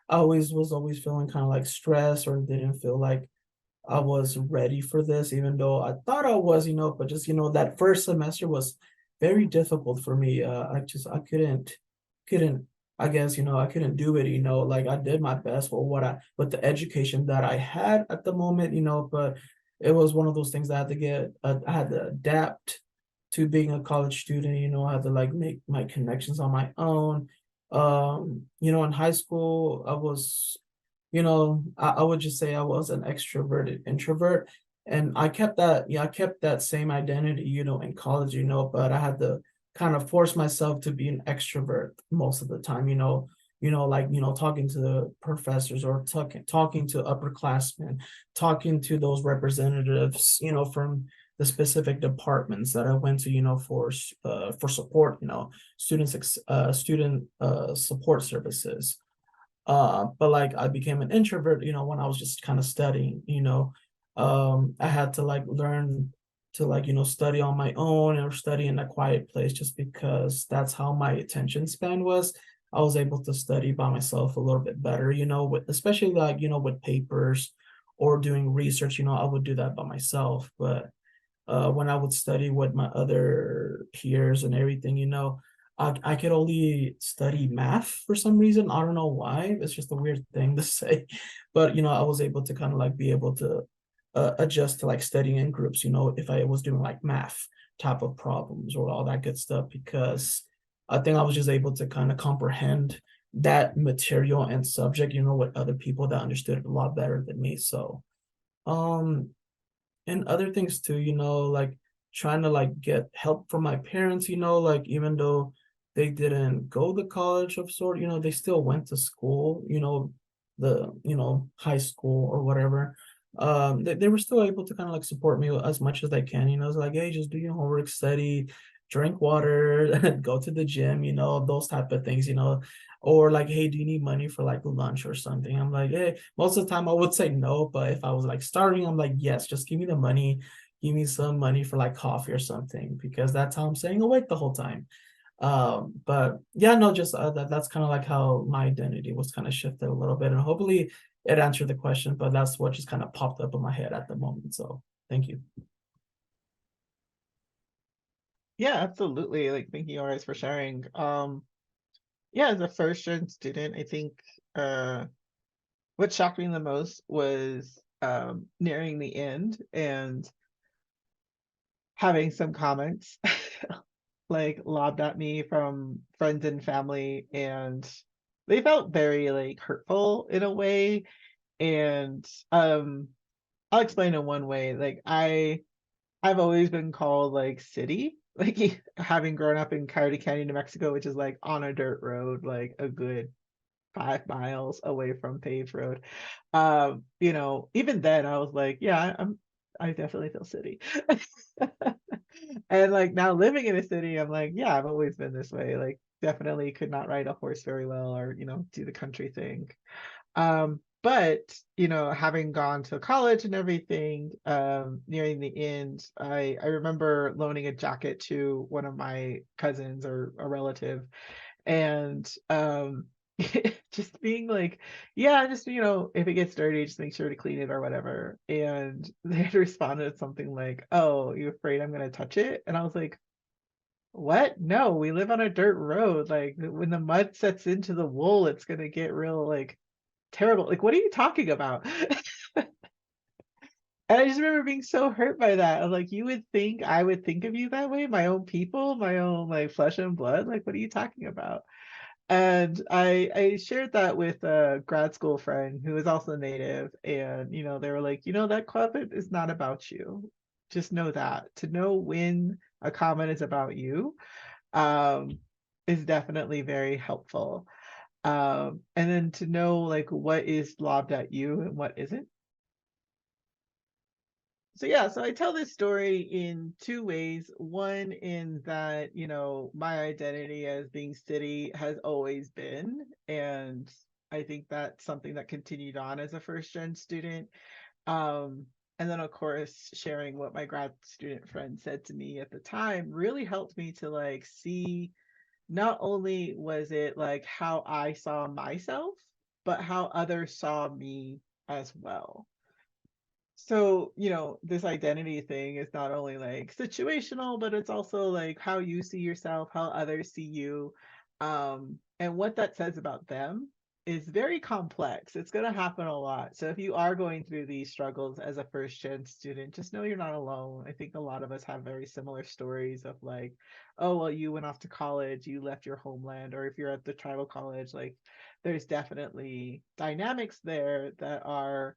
I was always feeling kind of like stressed or didn't feel like I was ready for this, even though I thought I was, but just, that first semester was very difficult for me. I couldn't, I guess, I couldn't do it, like I did my best with the education that I had at the moment, but it was one of those things that I had to adapt to being a college student, I had to like make my connections on my own. In high school, I was, I would just say I was an extroverted introvert. And I kept that same identity, in college, but I had to kind of force myself to be an extrovert most of the time, like, talking to the professors or talking to upperclassmen, talking to those representatives, from the specific departments that I went to, for support, student support services. But like I became an introvert, when I was just kind of studying, I had to like learn to like, study on my own or study in a quiet place just because that's how my attention span was. I was able to study by myself a little bit better, with especially like, with papers or doing research, I would do that by myself. But when I would study with my other peers and everything, I could only study math for some reason. I don't know why. It's just a weird thing to say. But, I was able to kind of like be able to adjust to like studying in groups, if I was doing like math type of problems or all that good stuff, because I think I was just able to kind of comprehend that material and subject, with other people that understood it a lot better than me. So, um, and other things too, like trying to like get help from my parents, like even though they didn't go to college of sort, they still went to school, the, high school or whatever. They were still able to kind of like support me as much as they can, it's like, hey, just do your homework, study, drink water, go to the gym, those type of things, or like, hey, do you need money for like lunch or something? I'm like, hey, most of the time I would say no, but if I was like starving, I'm like, yes, just give me the money, give me some money for like coffee or something, because that's how I'm staying awake the whole time. But yeah, no, just that's kind of like how my identity was kind of shifted a little bit, and hopefully it answered the question, but that's what just kind of popped up in my head at the moment. So thank you. Yeah, absolutely. Like, thank you guys for sharing. Yeah, as a first gen student, I think what shocked me the most was nearing the end and having some comments like lobbed at me from friends and family, and they felt very like hurtful in a way. And I'll explain in one way. Like I've always been called like city, like having grown up in Coyote County, New Mexico, which is like on a dirt road, like a good 5 miles away from paved road. Even then I was like, yeah, I definitely feel city. And like now living in a city, I'm like, yeah, I've always been this way. Like definitely could not ride a horse very well or, do the country thing. But, you know, having gone to college and everything, nearing the end, I remember loaning a jacket to one of my cousins or a relative, and just being like, yeah, just, you know, if it gets dirty, just make sure to clean it or whatever. And they had responded something like, oh, you afraid I'm gonna touch it? And I was like, what? No, we live on a dirt road. Like when the mud sets into the wool, it's gonna get real like terrible. Like, what are you talking about? And I just remember being so hurt by that. I'm like, you would think I would think of you that way, my own people, my own like flesh and blood. Like, what are you talking about? And I shared that with a grad school friend who is also native, and you know, they were like, you know, that comment is not about you. Just know that. To know when a comment is about you, um, is definitely very helpful. And then to know like what is lobbed at you and what isn't. So yeah, so I tell this story in two ways. One in that, you know, my identity as being city has always been, and I think that's something that continued on as a first gen student. Um, and then of course, sharing what my grad student friend said to me at the time really helped me to like see not only was it like how I saw myself, but how others saw me as well. So, you know, this identity thing is not only like situational, but it's also like how you see yourself, how others see you. And what that says about them is very complex. It's going to happen a lot. So if you are going through these struggles as a first gen student, just know you're not alone. I think a lot of us have very similar stories of like, oh, well, you went off to college, you left your homeland, or if you're at the tribal college, like there's definitely dynamics there that are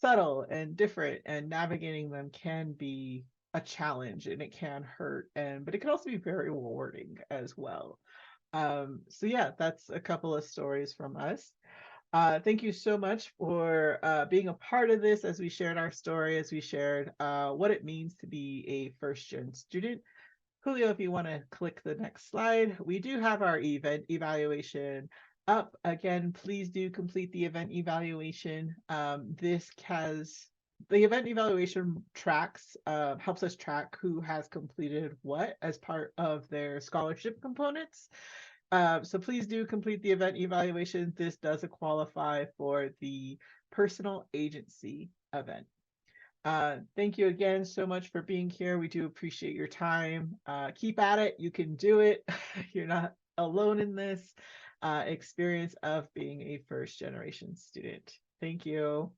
subtle and different, and navigating them can be a challenge and it can hurt, and but it can also be very rewarding as well. So yeah, that's a couple of stories from us. Thank you so much for being a part of this as we shared our story, as we shared what it means to be a first gen student. Julio, if you want to click the next slide, we do have our event evaluation up. Again, please do complete the event evaluation. This has the event evaluation tracks, helps us track who has completed what as part of their scholarship components. So please do complete the event evaluation. This does qualify for the personal agency event. Thank you again so much for being here. We do appreciate your time. Keep at it. You can do it. You're not alone in this experience of being a first generation student. Thank you.